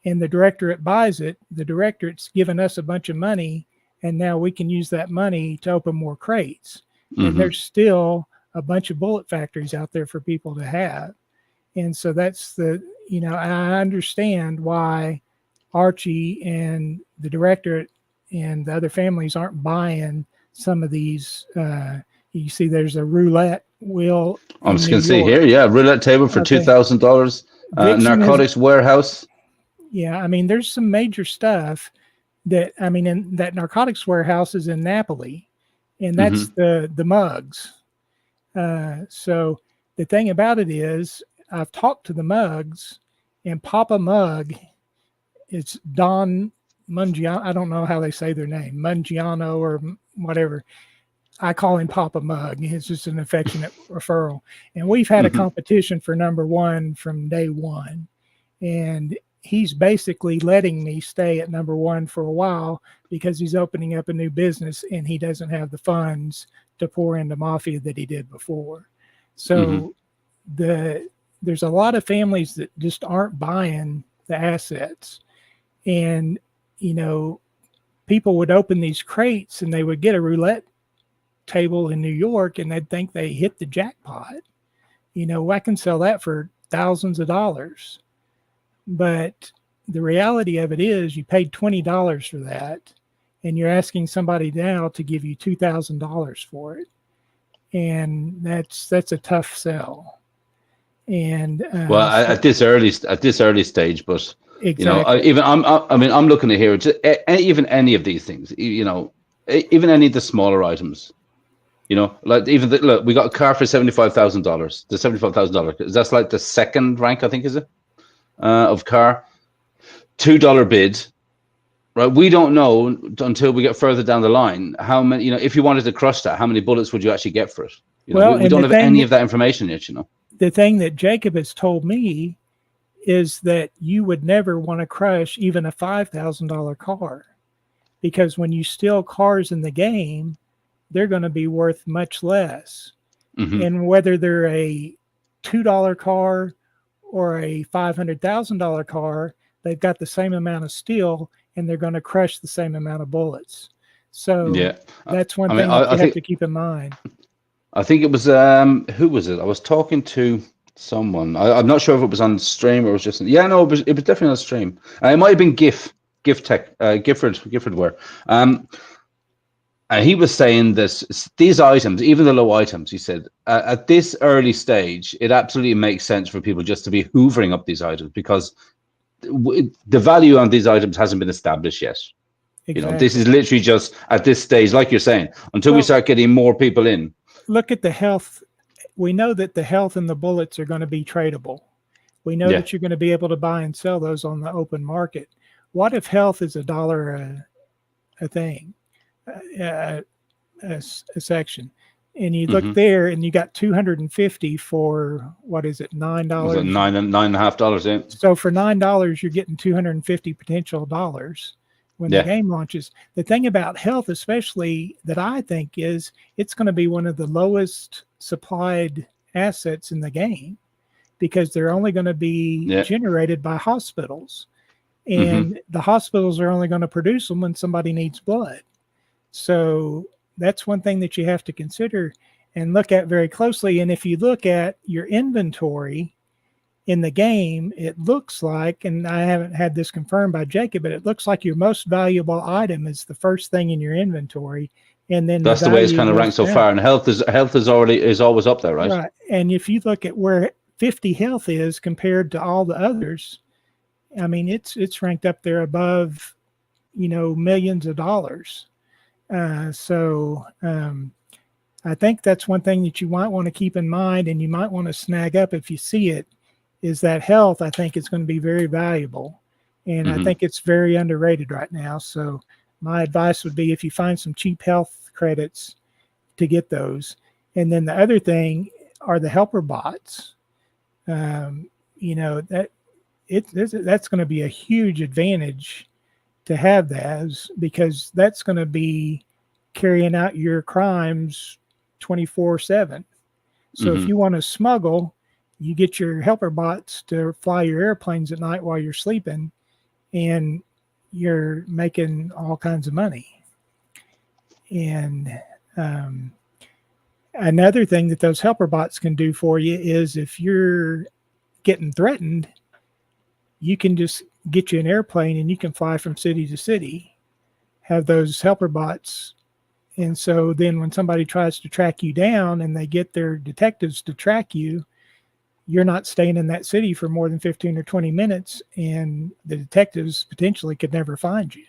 and the directorate buys it, the directorate's given us a bunch of money, and now we can use that money to open more crates. Mm-hmm. And there's still a bunch of bullet factories out there for people to have. And so that's the, you know, I understand why Archie and the directorate and the other families aren't buying some of these. You see there's a roulette wheel. I'm just going to see here. Yeah. Roulette table for $2,000. Narcotics warehouse. Yeah. I mean, there's some major stuff that, I mean, in that narcotics warehouse is in Napoli, and that's mm-hmm. the mugs. So the thing about it is, I've talked to the mugs, and Papa Mug, it's Don Mungiano. I don't know how they say their name, Mungiano or whatever. I call him Papa Mug. It's just an affectionate referral. And we've had mm-hmm. a competition for #1 from day one. And he's basically letting me stay at #1 for a while because he's opening up a new business and he doesn't have the funds to pour into Mafia that he did before. So mm-hmm. There's a lot of families that just aren't buying the assets. And, you know, people would open these crates and they would get a roulette table in New York and they'd think they hit the jackpot. You know, I can sell that for thousands of dollars. But the reality of it is you paid $20 for that, and you're asking somebody now to give you $2,000 for it. And that's a tough sell. And at this early stage, but exactly. You know, I'm looking at here. Even any of these things, you know, even any of the smaller items, you know, like even look, we got a car for $75,000. The $75,000. That's like the second rank, I think, is it? Of car, $2 bid. Right, we don't know until we get further down the line how many. You know, if you wanted to crush that, how many bullets would you actually get for it? You know, we don't have any of that information yet. You know. The thing that Jacob has told me is that you would never want to crush even a $5,000 car, because when you steal cars in the game, they're going to be worth much less. Mm-hmm. And whether they're a $2 car or a $500,000 car, they've got the same amount of steel and they're going to crush the same amount of bullets. So yeah, that's one thing you have to keep in mind. I think it was who was it? I was talking to someone. I'm not sure if it was on stream or it was just it was definitely on stream. It might have been Gift Tech, Gifford Ware. And he was saying this: these items, even the low items, he said, at this early stage, it absolutely makes sense for people just to be hoovering up these items because the value on these items hasn't been established yet. Exactly. You know, this is literally just at this stage, like you're saying, until we start getting more people in. Look at the health we know that the health and the bullets are going to be tradable. We know Yeah. that you're going to be able to buy and sell those on the open market. What if health is $1 a thing, a section? And you look there and you got 250 for, what is it, $9? Was it $9.5? Yeah. So for $9, you're getting 250 potential dollars when the game launches. The thing about health, especially, that I think is it's going to be one of the lowest supplied assets in the game, because they're only going to be generated by hospitals, and the hospitals are only going to produce them when somebody needs blood. So that's one thing that you have to consider and look at very closely. And if you look at your inventory in the game, it looks like, and I haven't had this confirmed by Jacob, but it looks like your most valuable item is the first thing in your inventory. And then that's the way it's kind of ranked so far. And health is always up there, right? Right. And if you look at where 50 health is compared to all the others, I mean, it's ranked up there above, millions of dollars. So I think that's one thing that you might want to keep in mind, and you might want to snag up if you see it, is that health, I think, is going to be very valuable. And I think it's very underrated right now. So my advice would be, if you find some cheap health credits, to get those. And then the other thing are the helper bots. That's going to be a huge advantage to have those, because that's going to be carrying out your crimes 24/7. So if you want to smuggle, you get your helper bots to fly your airplanes at night while you're sleeping, and you're making all kinds of money. And another thing that those helper bots can do for you is, if you're getting threatened, you can just get you an airplane and you can fly from city to city, have those helper bots. And so then when somebody tries to track you down and they get their detectives to track you, you're not staying in that city for more than 15 or 20 minutes, and the detectives potentially could never find you.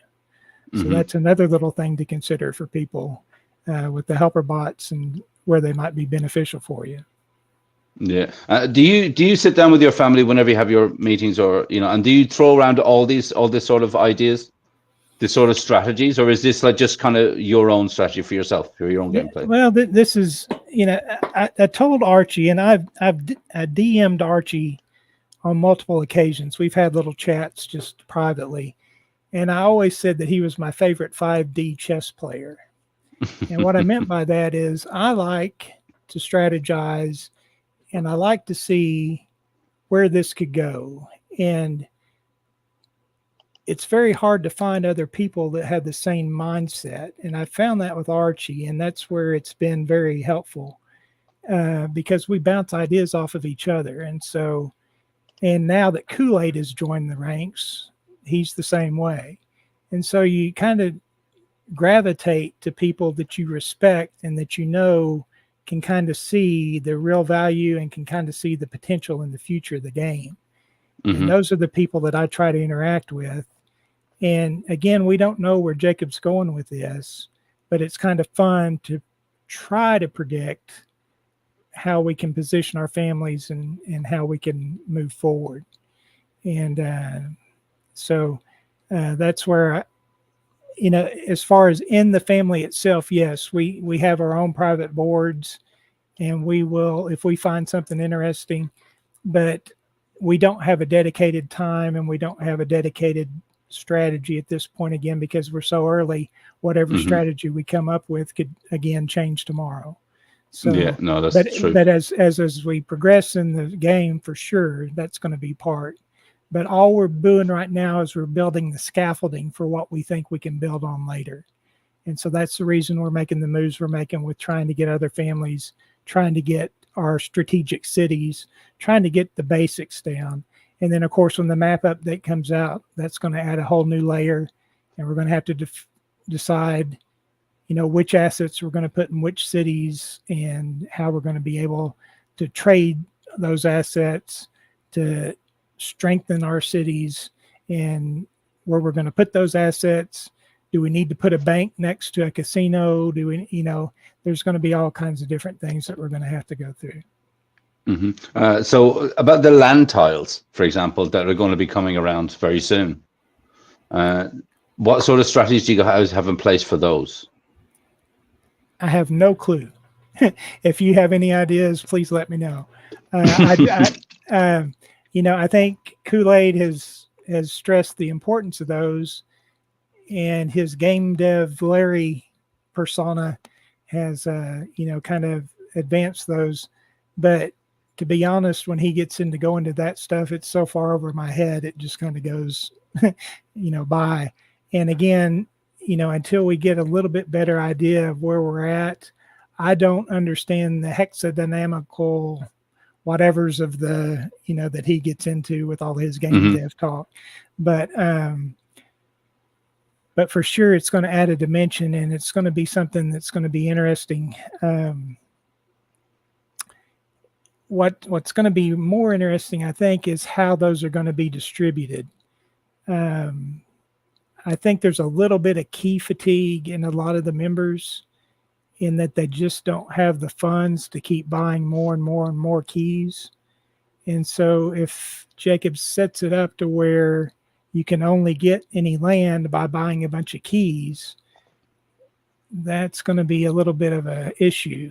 So that's another little thing to consider for people with the helper bots, and where they might be beneficial for you. Yeah. Do you sit down with your family whenever you have your meetings, or and do you throw around all this sort of ideas, this sort of strategies, or is this like just kind of your own strategy for yourself, for your own gameplay? Well, this is, I told Archie, and I DM'd Archie on multiple occasions. We've had little chats just privately, and I always said that he was my favorite 5D chess player. And what I meant by that is, I like to strategize, and I like to see where this could go. And it's very hard to find other people that have the same mindset. And I found that with Archie, and that's where it's been very helpful, because we bounce ideas off of each other. And so, and now that KoolAid has joined the ranks, he's the same way. And so you kind of gravitate to people that you respect and that can kind of see the real value and can kind of see the potential in the future of the game. And those are the people that I try to interact with. And again, we don't know where Jacob's going with this, but it's kind of fun to try to predict how we can position our families and how we can move forward. And so that's where as far as in the family itself, yes, we have our own private boards, and we will, if we find something interesting, but we don't have a dedicated time, and we don't have a dedicated strategy at this point, again, because we're so early. Whatever strategy we come up with could again change tomorrow. So yeah, no, that's true. But as we progress in the game, for sure, that's going to be part. But all we're doing right now is we're building the scaffolding for what we think we can build on later. And so that's the reason we're making the moves we're making, with trying to get other families, trying to get our strategic cities, trying to get the basics down. And then, of course, when the map update comes out, that's going to add a whole new layer. And we're going to have to decide, which assets we're going to put in which cities, and how we're going to be able to trade those assets to strengthen our cities, and where we're going to put those assets. Do we need to put a bank next to a casino? Do we, there's going to be all kinds of different things that we're going to have to go through. So about the land tiles, for example, that are going to be coming around very soon. What sort of strategies do you guys have in place for those? I have no clue. If you have any ideas, please let me know. I think KoolAid has stressed the importance of those, and his game dev Larry persona has kind of advanced those. But to be honest, when he gets into going to that stuff, it's so far over my head, it just kind of goes by. And again, until we get a little bit better idea of where we're at, I don't understand the hexadynamical whatevers of the that he gets into with all his game dev talk. But for sure it's going to add a dimension, and it's going to be something that's going to be interesting. What's going to be more interesting, I think, is how those are going to be distributed. I think there's a little bit of key fatigue in a lot of the members, in that they just don't have the funds to keep buying more and more and more keys. And so if Jacob sets it up to where you can only get any land by buying a bunch of keys, that's going to be a little bit of an issue.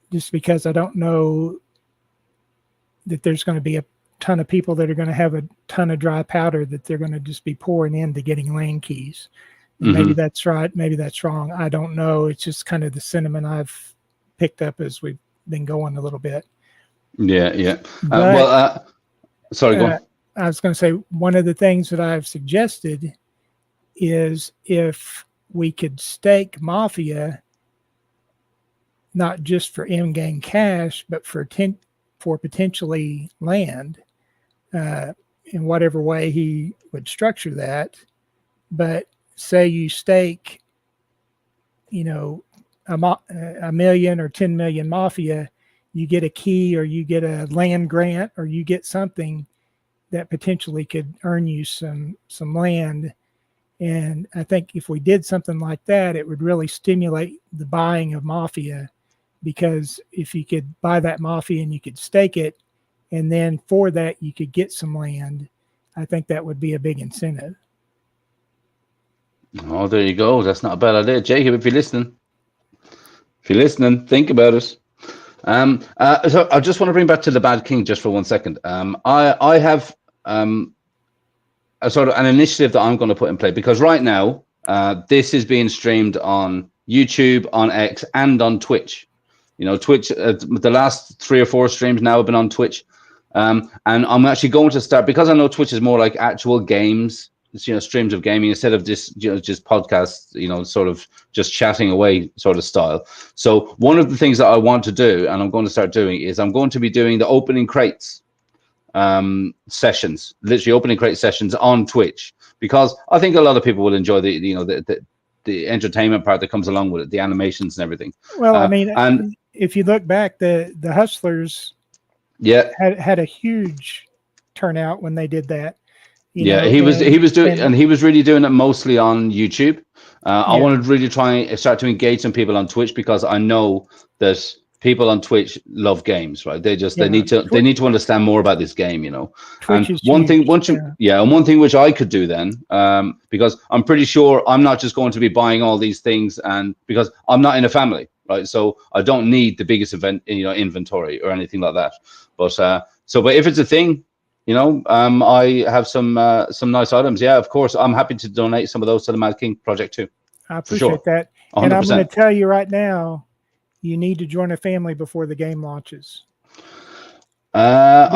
Just because I don't know that there's going to be a ton of people that are going to have a ton of dry powder that they're going to just be pouring into getting land keys. Maybe that's right, maybe that's wrong. I don't know. It's just kind of the sentiment I've picked up as we've been going a little bit. Yeah. Sorry, go on. I was going to say, one of the things that I've suggested is if we could stake Mafia, not just for in-game cash, but for potentially land, in whatever way he would structure that. But say you stake, a million or 10 million Mafia, you get a key, or you get a land grant, or you get something that potentially could earn you some land. And I think if we did something like that, it would really stimulate the buying of Mafia, because if you could buy that Mafia and you could stake it, and then for that you could get some land, I think that would be a big incentive. Oh, there you go. That's not a bad idea. Jacob, if you're listening, think about it. So I just want to bring back to the Bad King just for 1 second. I have a sort of an initiative that I'm going to put in play, because right now this is being streamed on YouTube, on X, and on Twitch. Twitch, the last 3 or 4 streams now have been on Twitch. And I'm actually going to start, because I know Twitch is more like actual games, streams of gaming, instead of just podcasts, sort of just chatting away sort of style. So one of the things that I want to do, and I'm going to start doing, is I'm going to be doing the opening crates sessions, literally opening crate sessions on Twitch, because I think a lot of people will enjoy the entertainment part that comes along with it, the animations and everything. Well, and if you look back, the Hustlers had a huge turnout when they did that. He was really doing it mostly on YouTube. I want to really try and start to engage some people on Twitch, because I know that people on Twitch love games, right? They need to understand more about this game, Twitch and one thing which I could do then, because I'm pretty sure I'm not just going to be buying all these things, and because I'm not in a family, right? So I don't need the biggest inventory or anything like that. But if it's a thing, I have some nice items. Yeah, of course, I'm happy to donate some of those to the Mad King project too. I appreciate that. 100%. And I'm going to tell you right now, you need to join a family before the game launches. That's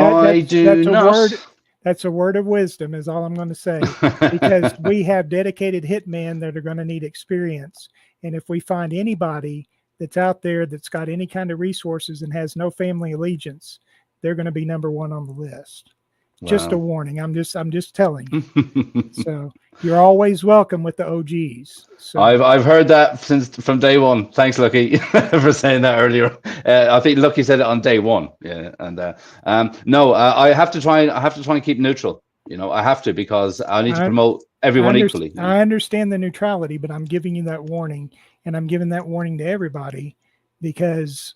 a word of wisdom, is all I'm going to say, because we have dedicated hitmen that are going to need experience. And if we find anybody that's out there that's got any kind of resources and has no family allegiance, they're going to be number 1 on the list. Wow. Just a warning. I'm just telling you. So you're always welcome with the OGs. So I've heard that from day one. Thanks, Lucky, for saying that earlier. I think Lucky said it on day 1. Yeah, and I have to try and keep neutral. I have to, because I need to promote everyone equally. I understand the neutrality, but I'm giving you that warning, and I'm giving that warning to everybody, because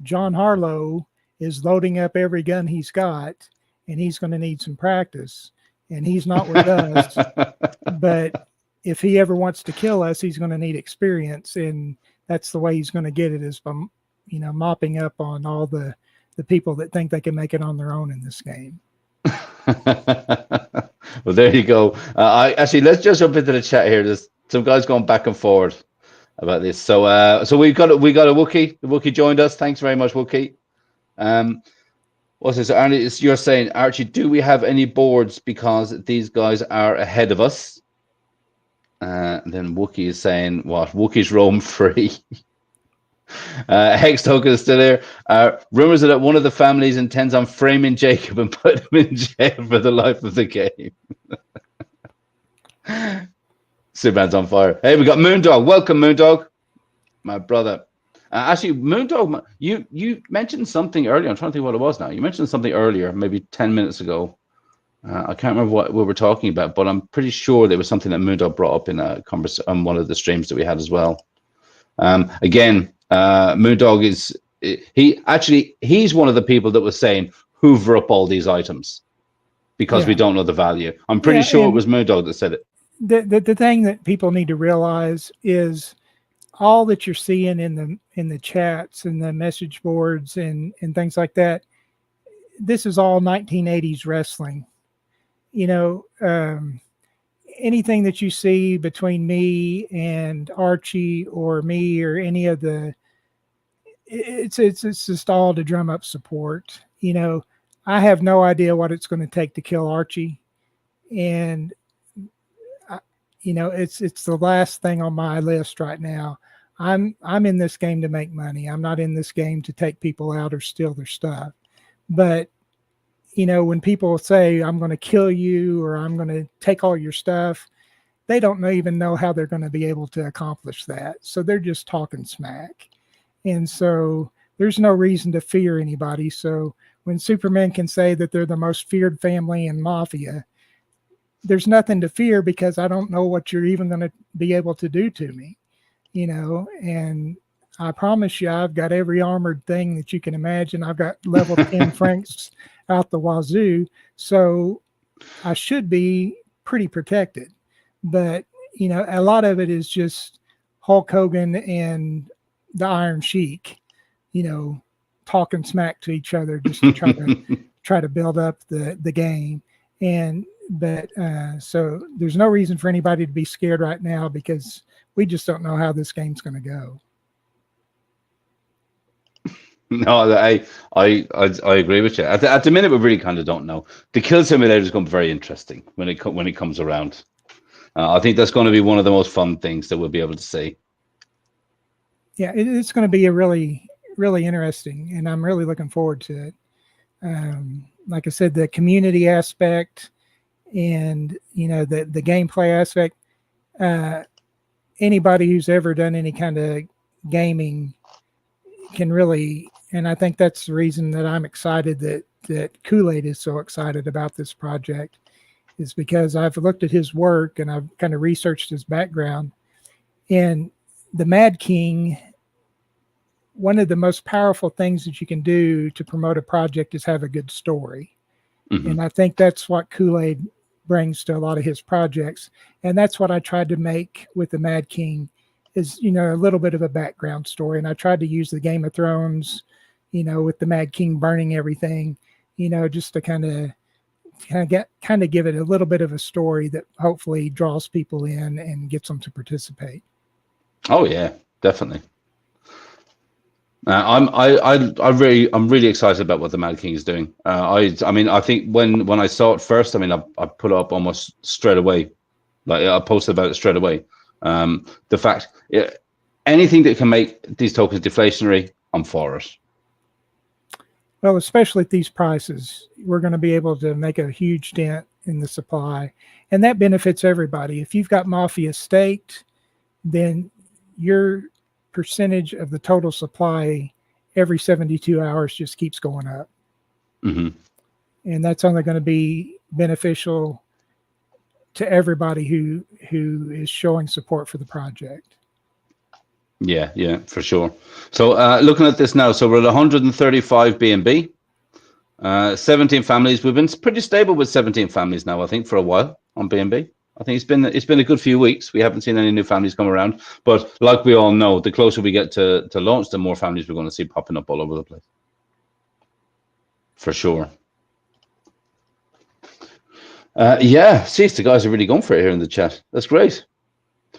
John Harlow is loading up every gun he's got, and he's going to need some practice. And he's not with us, but if he ever wants to kill us, he's going to need experience, and that's the way he's going to get it, is by, you know, mopping up on all the people that think they can make it on their own in this game. Well, there you go. Actually, let's just jump into the chat here. There's some guys going back and forth about this. So, so we got a Wookie. The Wookie joined us. Thanks very much, Wookie. What's this? Arnie, you're saying, Archie, do we have any boards because these guys are ahead of us? Then Wookie is saying, what? Wookiees roam free. Hex Token is still there. Rumors are that one of the families intends on framing Jacob and put him in jail for the life of the game. Superman's on fire. Hey, we got Moondog. Welcome, Moondog, my brother. Actually, Moondog, you mentioned something earlier. I'm trying to think what it was now. You mentioned something earlier, maybe 10 minutes ago. I can't remember what we were talking about, but I'm pretty sure there was something that Moondog brought up in a conversation on one of the streams that we had as well. Again, Moondog is he's one of the people that was saying hoover up all these items because we don't know the value. I'm pretty sure it was Moondog that said it. The thing that people need to realize is all that you're seeing in the chats and the message boards and things like that. This is all 1980s wrestling. You know, anything that you see between me and Archie or me or any of the, it's just all to drum up support. You know, I have no idea what it's going to take to kill Archie, and you know, it's the last thing on my list right now. I'm in this game to make money. I'm not in this game to take people out or steal their stuff. But you know, when people say, I'm going to kill you or I'm going to take all your stuff, they don't even know how they're going to be able to accomplish that. So they're just talking smack. And so there's no reason to fear anybody. So when Superman can say that they're the most feared family in Mafia, there's nothing to fear because I don't know what you're even going to be able to do to me, you know, and I promise you, I've got every armored thing that you can imagine. I've got level 10 Franks out the wazoo. So I should be pretty protected. But, you know, a lot of it is just Hulk Hogan and the Iron Sheik, you know, talking smack to each other just to try to build up the game. But so there's no reason for anybody to be scared right now because we just don't know how this game's going to go. No, I agree with you. At the minute, we really kind of don't know. The kill simulator is going to be very interesting when it comes around. I think that's going to be one of the most fun things that we'll be able to see. Yeah, it's going to be a really, really interesting, and I'm really looking forward to it. Like I said, the community aspect and you know the gameplay aspect. Anybody who's ever done any kind of gaming can really, and I think that's the reason that I'm excited that KoolAid is so excited about this project, is because I've looked at his work and I've kind of researched his background. And the Mad King, one of the most powerful things that you can do to promote a project is have a good story. Mm-hmm. And I think that's what KoolAid brings to a lot of his projects. And that's what I tried to make with the Mad King, is, you know, a little bit of a background story. And I tried to use the Game of Thrones, you know, with the Mad King burning everything, you know, just to kind of give it a little bit of a story that hopefully draws people in and gets them to participate. Oh yeah, definitely. I'm really excited about what the Mad King is doing. I mean, I think when I saw it first, I mean, I put it up almost straight away. Like I posted about it straight away. The fact, anything that can make these tokens deflationary, I'm for it. Well, especially at these prices, we're going to be able to make a huge dent in the supply, and that benefits everybody. If you've got Mafia staked, then your percentage of the total supply every 72 hours just keeps going up. Mm-hmm. And that's only going to be beneficial to everybody who is showing support for the project. Yeah, for sure. So looking at this now, so we're at 135 BNB, 17 families. We've been pretty stable with 17 families now, I think, for a while on BNB. I think it's been a good few weeks. We haven't seen any new families come around, but like we all know, the closer we get to launch, the more families we're going to see popping up all over the place. For sure. Yeah, see, the guys are really going for it here in the chat. That's great.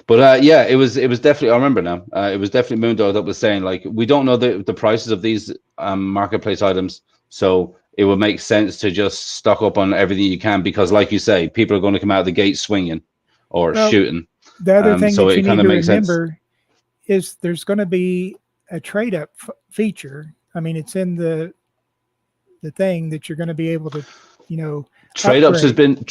But yeah, it was definitely, I remember now, it was definitely Moondog that was saying, like, we don't know the prices of these marketplace items, so it would make sense to just stock up on everything you can, because like you say, people are going to come out of the gate swinging or shooting. The other thing so that you it kind need of to makes sense. remember is there's going to be a trade up feature. I mean, it's in the thing that you're going to be able to, you know, trade ups has upgrade. been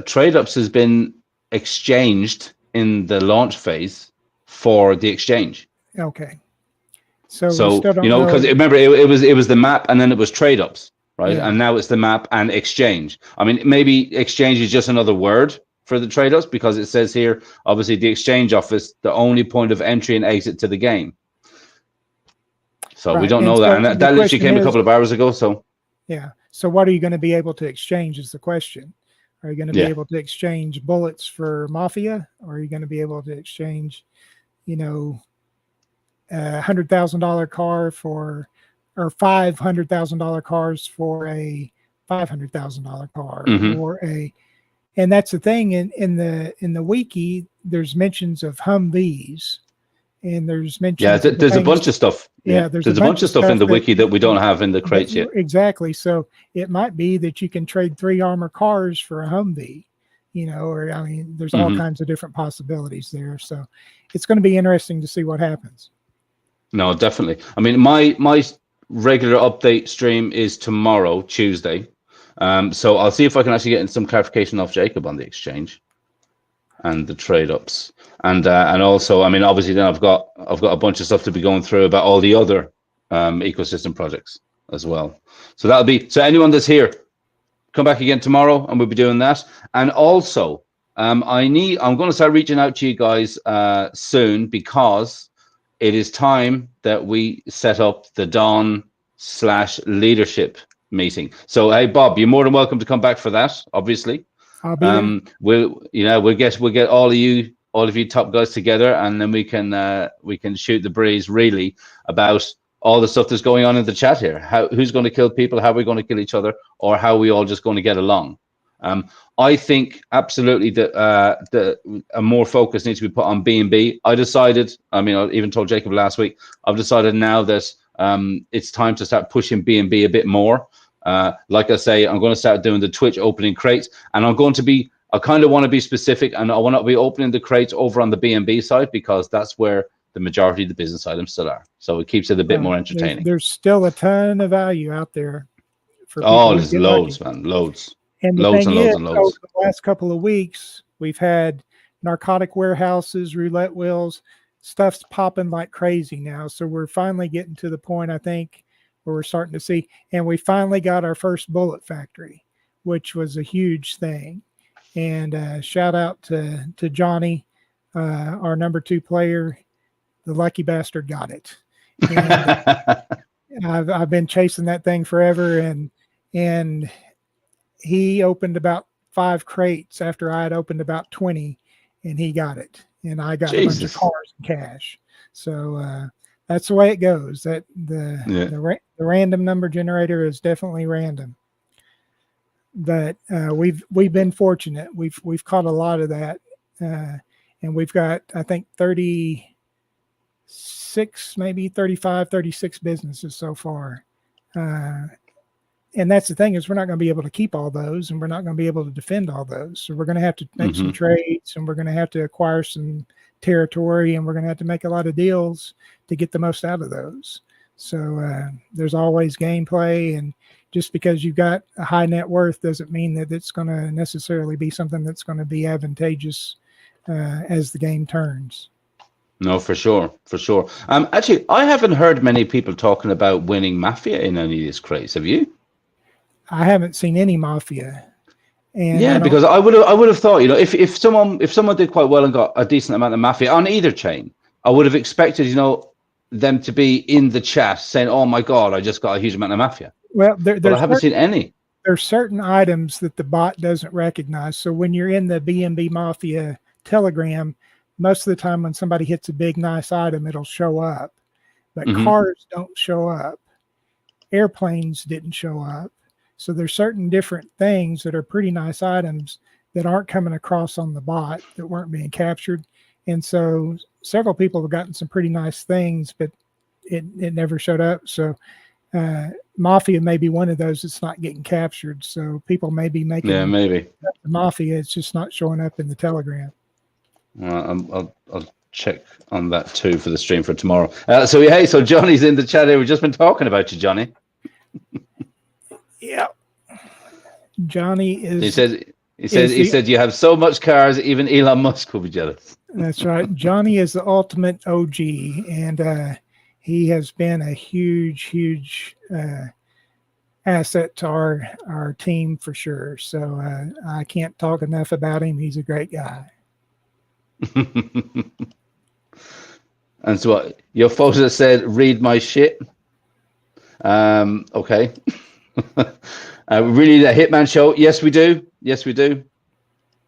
trade ups has been exchanged in the launch phase for the exchange. Okay. So we So still don't you know, because remember it was the map and then it was trade ups, right? Yeah. And now it's the map and exchange. I mean, maybe exchange is just another word for the trade ups, because it says here, obviously, the exchange office, the only point of entry and exit to the game. So we don't know that, and that literally came a couple of hours ago. So yeah. So what are you going to be able to exchange is the question. Are you going to be able to exchange bullets for Mafia? Or are you going to be able to exchange, you know, a $100,000 car for, or $500,000 cars for a $500,000 car, or a, and that's the thing in the wiki. There's mentions of Humvees, and there's mentions. Yeah, there's a bunch of stuff. Yeah, there's a bunch of stuff in the wiki that we don't have in the crates yet. Exactly. So it might be that you can trade 3 armor cars for a Humvee, you know, or I mean, there's all kinds of different possibilities there. So it's going to be interesting to see what happens. No, definitely. I mean, my regular update stream is tomorrow, Tuesday. So I'll see if I can actually get some clarification off Jacob on the exchange and the trade ups, and also, I mean, obviously, then I've got a bunch of stuff to be going through about all the other ecosystem projects as well. So that'll be, so anyone that's here, come back again tomorrow, and we'll be doing that. And also, I'm going to start reaching out to you guys soon, because it is time that we set up the Dawn/leadership meeting. So hey, Bob, you're more than welcome to come back for that. Obviously, we'll get all of you top guys together, and then we can shoot the breeze really about all the stuff that's going on in the chat here. Who's going to kill people? How are we going to kill each other? Or how are we all just going to get along? I think absolutely that a more focus needs to be put on B&B. I decided, I mean, I even told Jacob last week, I've decided now that it's time to start pushing B&B a bit more. Like I say, I'm going to start doing the Twitch opening crates, and I kind of want to be specific, and I want to be opening the crates over on the B&B side, because that's where the majority of the business items still are. So it keeps it a bit more entertaining. There's still a ton of value out there for people. Oh, there's loads, man, loads. And the thing is, over the last couple of weeks, we've had narcotic warehouses, roulette wheels, stuff's popping like crazy now. So we're finally getting to the point, I think, where we're starting to see, and we finally got our first bullet factory, which was a huge thing. And shout out to Johnny, our number 2 player. The lucky bastard got it. And I've been chasing that thing forever, and he opened about 5 crates after I had opened about 20, and he got it. And I got a bunch of cars and cash. So that's the way it goes. That the random number generator is definitely random. But we've been fortunate. We've caught a lot of that, and we've got, I think, 36, maybe 35, 36 businesses so far. And that's the thing, is we're not going to be able to keep all those, and we're not going to be able to defend all those. So we're going to have to make some trades, and we're going to have to acquire some territory, and we're going to have to make a lot of deals to get the most out of those. So there's always gameplay, and just because you've got a high net worth doesn't mean that it's going to necessarily be something that's going to be advantageous as the game turns. No, for sure, for sure. Actually, I haven't heard many people talking about winning Mafia in any of these crates. Have you? I haven't seen any Mafia. And yeah, because I would have thought, you know, if someone did quite well and got a decent amount of Mafia on either chain, I would have expected, them to be in the chat saying, "Oh my God, I just got a huge amount of Mafia." Well, but I haven't seen any. There's certain items that the bot doesn't recognize. So when you're in the BNB Mafia Telegram, most of the time when somebody hits a big, nice item, it'll show up. But cars don't show up. Airplanes didn't show up. So there's certain different things that are pretty nice items that aren't coming across on the bot that weren't being captured. And so several people have gotten some pretty nice things, but it never showed up. So Mafia may be one of those that's not getting captured. So people may be making maybe the Mafia. It's just not showing up in the Telegram. Well, I'll check on that too for the stream for tomorrow. So Johnny's in the chat here. We've just been talking about you, Johnny. Yeah, Johnny is. He said you have so much cars, even Elon Musk will be jealous. That's right. Johnny is the ultimate OG, and he has been a huge asset to our team for sure. So I can't talk enough about him. He's a great guy. And so what your photo said, read my shit. Okay. We really need a Hitman show. Yes, we do.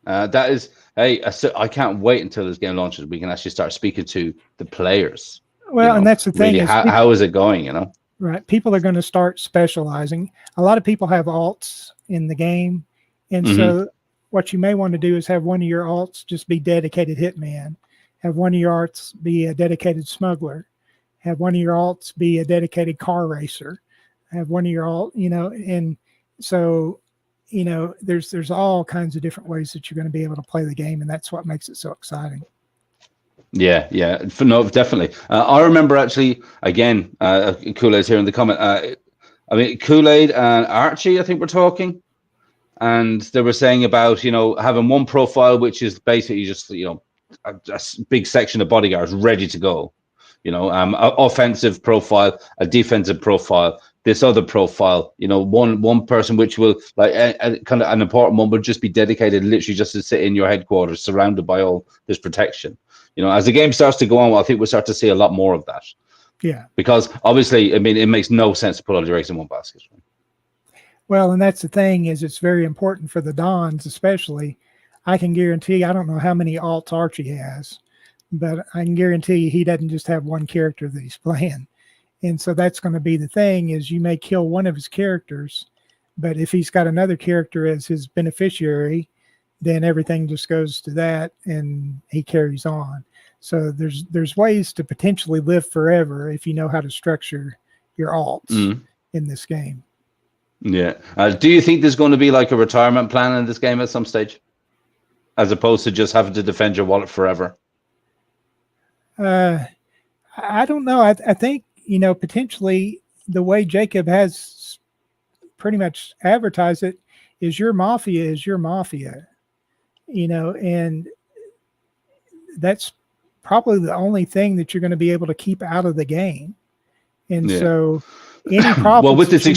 That is, hey, I can't wait until this game launches. We can actually start speaking to the players. Well, and that's the thing. Really, how is it going, Right. People are going to start specializing. A lot of people have alts in the game. And so what you may want to do is have one of your alts just be dedicated hitman. Have one of your alts be a dedicated smuggler. Have one of your alts be a dedicated car racer. Have one of your alt, and so, there's all kinds of different ways that you're going to be able to play the game. And that's what makes it so exciting. Yeah. No, definitely. I remember actually, again, KoolAid's here in the comment. KoolAid and Archie, I think we're talking. And they were saying about, having one profile, which is basically just, a big section of bodyguards ready to go. Offensive profile, a defensive profile, this other profile, one person which will, like, kind of an important one, will just be dedicated literally just to sit in your headquarters, surrounded by all this protection. As the game starts to go on, I think we'll start to see a lot more of that. Yeah. Because obviously, it makes no sense to put all your eggs in one basket. Well, and that's the thing, is it's very important for the Dons, especially. I can guarantee, I don't know how many alts Archie has, but I can guarantee you he doesn't just have one character that he's playing. And so that's going to be the thing, is you may kill one of his characters, but if he's got another character as his beneficiary, then everything just goes to that and he carries on. So there's ways to potentially live forever if you know how to structure your alts in this game. Yeah. Do you think there's going to be like a retirement plan in this game at some stage, as opposed to just having to defend your wallet forever? I don't know. I think, potentially the way Jacob has pretty much advertised it is your Mafia, and that's probably the only thing that you're going to be able to keep out of the game. And so any profits, well, with this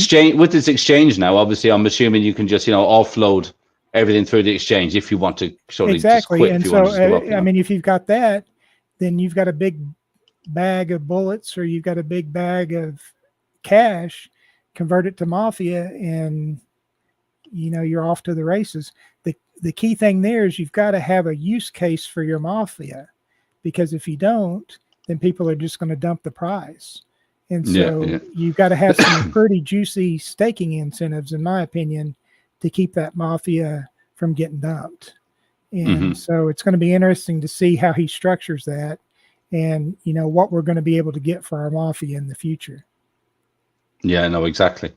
exchange now, obviously I'm assuming you can just, offload everything through the exchange if you want to sort of just quit. And so, if you've got that, then you've got a big bag of bullets, or you've got a big bag of cash, convert it to Mafia, and you're off to the races. The key thing there is you've got to have a use case for your Mafia, because if you don't, then people are just going to dump the price. And so you've got to have some pretty juicy staking incentives, in my opinion, to keep that Mafia from getting dumped. And so it's going to be interesting to see how he structures that, and what we're going to be able to get for our Mafia in the future. Yeah, no, exactly.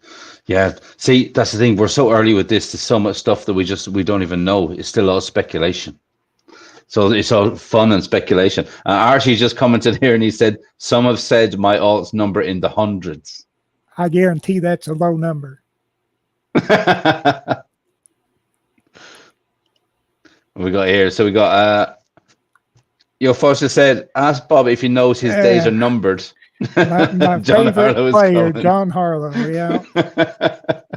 Yeah, see, that's the thing. We're so early with this. There's so much stuff that we don't even know. It's still all speculation. So it's all fun and speculation. Archie just commented here and he said, some have said my alt's number in the hundreds. I guarantee that's a low number. We got here. So we got your Foster said, ask Bob if he knows his days are numbered. My favorite player, John Harlow. Yeah.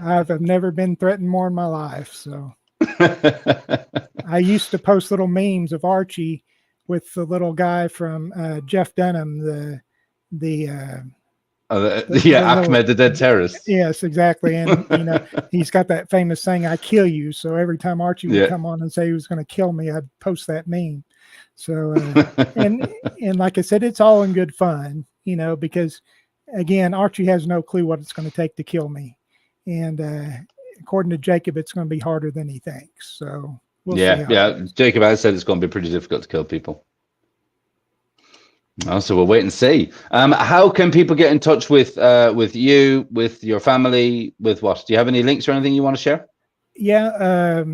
I've never been threatened more in my life. So I used to post little memes of Archie with the little guy from Jeff Dunham, yeah, little, Ahmed the Dead Terrorist. yes, exactly. And he's got that famous saying, "I kill you." So every time Archie would come on and say he was going to kill me, I'd post that meme. So and like I said, it's all in good fun, because again, Archie has no clue what it's going to take to kill me, and according to Jacob, it's going to be harder than he thinks. So we'll see. Jacob has said it's going to be pretty difficult to kill people. Oh, so we'll wait and see. How can people get in touch with you, with your family, with what? Do you have any links or anything you want to share? Yeah,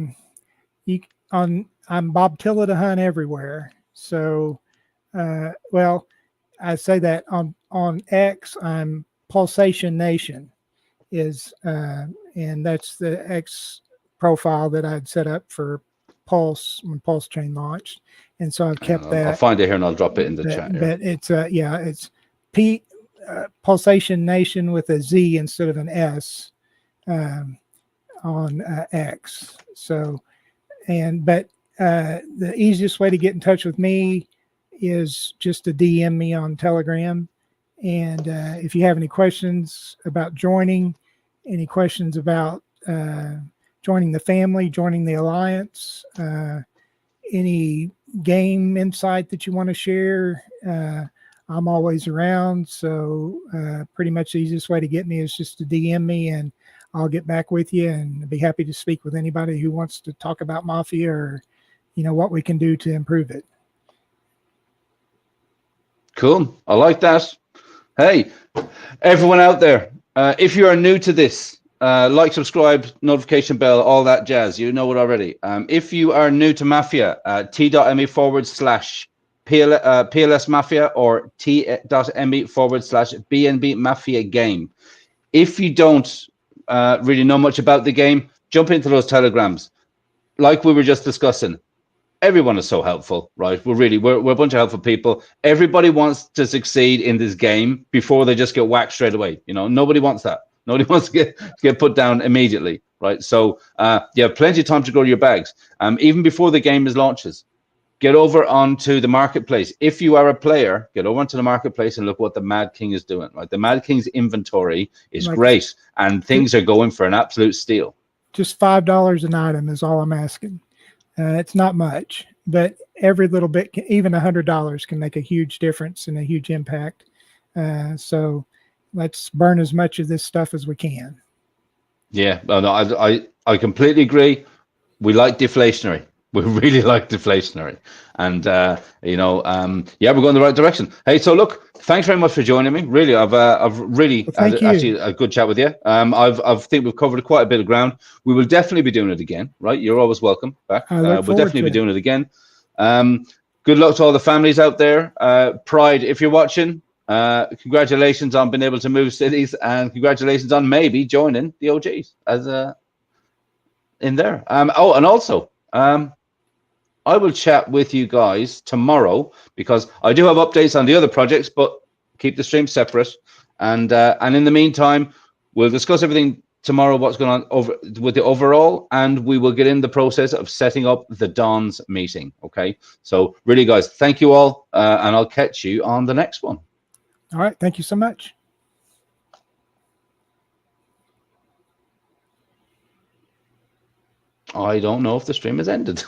I'm BobTillaDHun everywhere. So, well, I say that on X, I'm Pulsation Nation and that's the X profile that I'd set up for Pulse when Pulse Chain launched. And so I've kept that. I'll find it here and I'll drop it in the chat. But it's it's Pulsation Nation with a Z instead of an S on X. So, but the easiest way to get in touch with me is just to DM me on Telegram. And if you have any questions about joining, any questions about joining the family, joining the alliance, any game insight that you want to share, I'm always around. So pretty much the easiest way to get me is just to DM me, and I'll get back with you and be happy to speak with anybody who wants to talk about Mafia or, what we can do to improve it. Cool. I like that. Hey, everyone out there, if you are new to this, like, subscribe, notification bell, all that jazz. You know it already. If you are new to Mafia, t.me/PLS Mafia or t.me/BNB Mafia game. If you don't really know much about the game, jump into those telegrams. Like we were just discussing, everyone is so helpful, right? We're a bunch of helpful people. Everybody wants to succeed in this game before they just get whacked straight away. Nobody wants that. Nobody wants to get put down immediately, right? So you have plenty of time to grow your bags. Even before the game launches, get over onto the marketplace. If you are a player, get over onto the marketplace and look what the Mad King is doing, right? The Mad King's inventory is great, and things are going for an absolute steal. Just $5 an item is all I'm asking. It's not much, but every little bit, even $100 can make a huge difference and a huge impact. So let's burn as much of this stuff as we can. Yeah, no, I completely agree. We like deflationary. We really like deflationary, and yeah, we're going the right direction. Hey, so look, thanks very much for joining me. Really, I've really had actually a good chat with you. I think we've covered quite a bit of ground. We will definitely be doing it again, right? You're always welcome back. We'll definitely be doing it again. Good luck to all the families out there. Pride, if you're watching, congratulations on being able to move cities, and congratulations on maybe joining the OGs as in there. Oh, and also, I will chat with you guys tomorrow because I do have updates on the other projects, but keep the stream separate. And in the meantime, we'll discuss everything tomorrow, what's going on with the overall, and we will get in the process of setting up the Dons meeting. Okay. So really, guys, thank you all. And I'll catch you on the next one. All right. Thank you so much. I don't know if the stream has ended.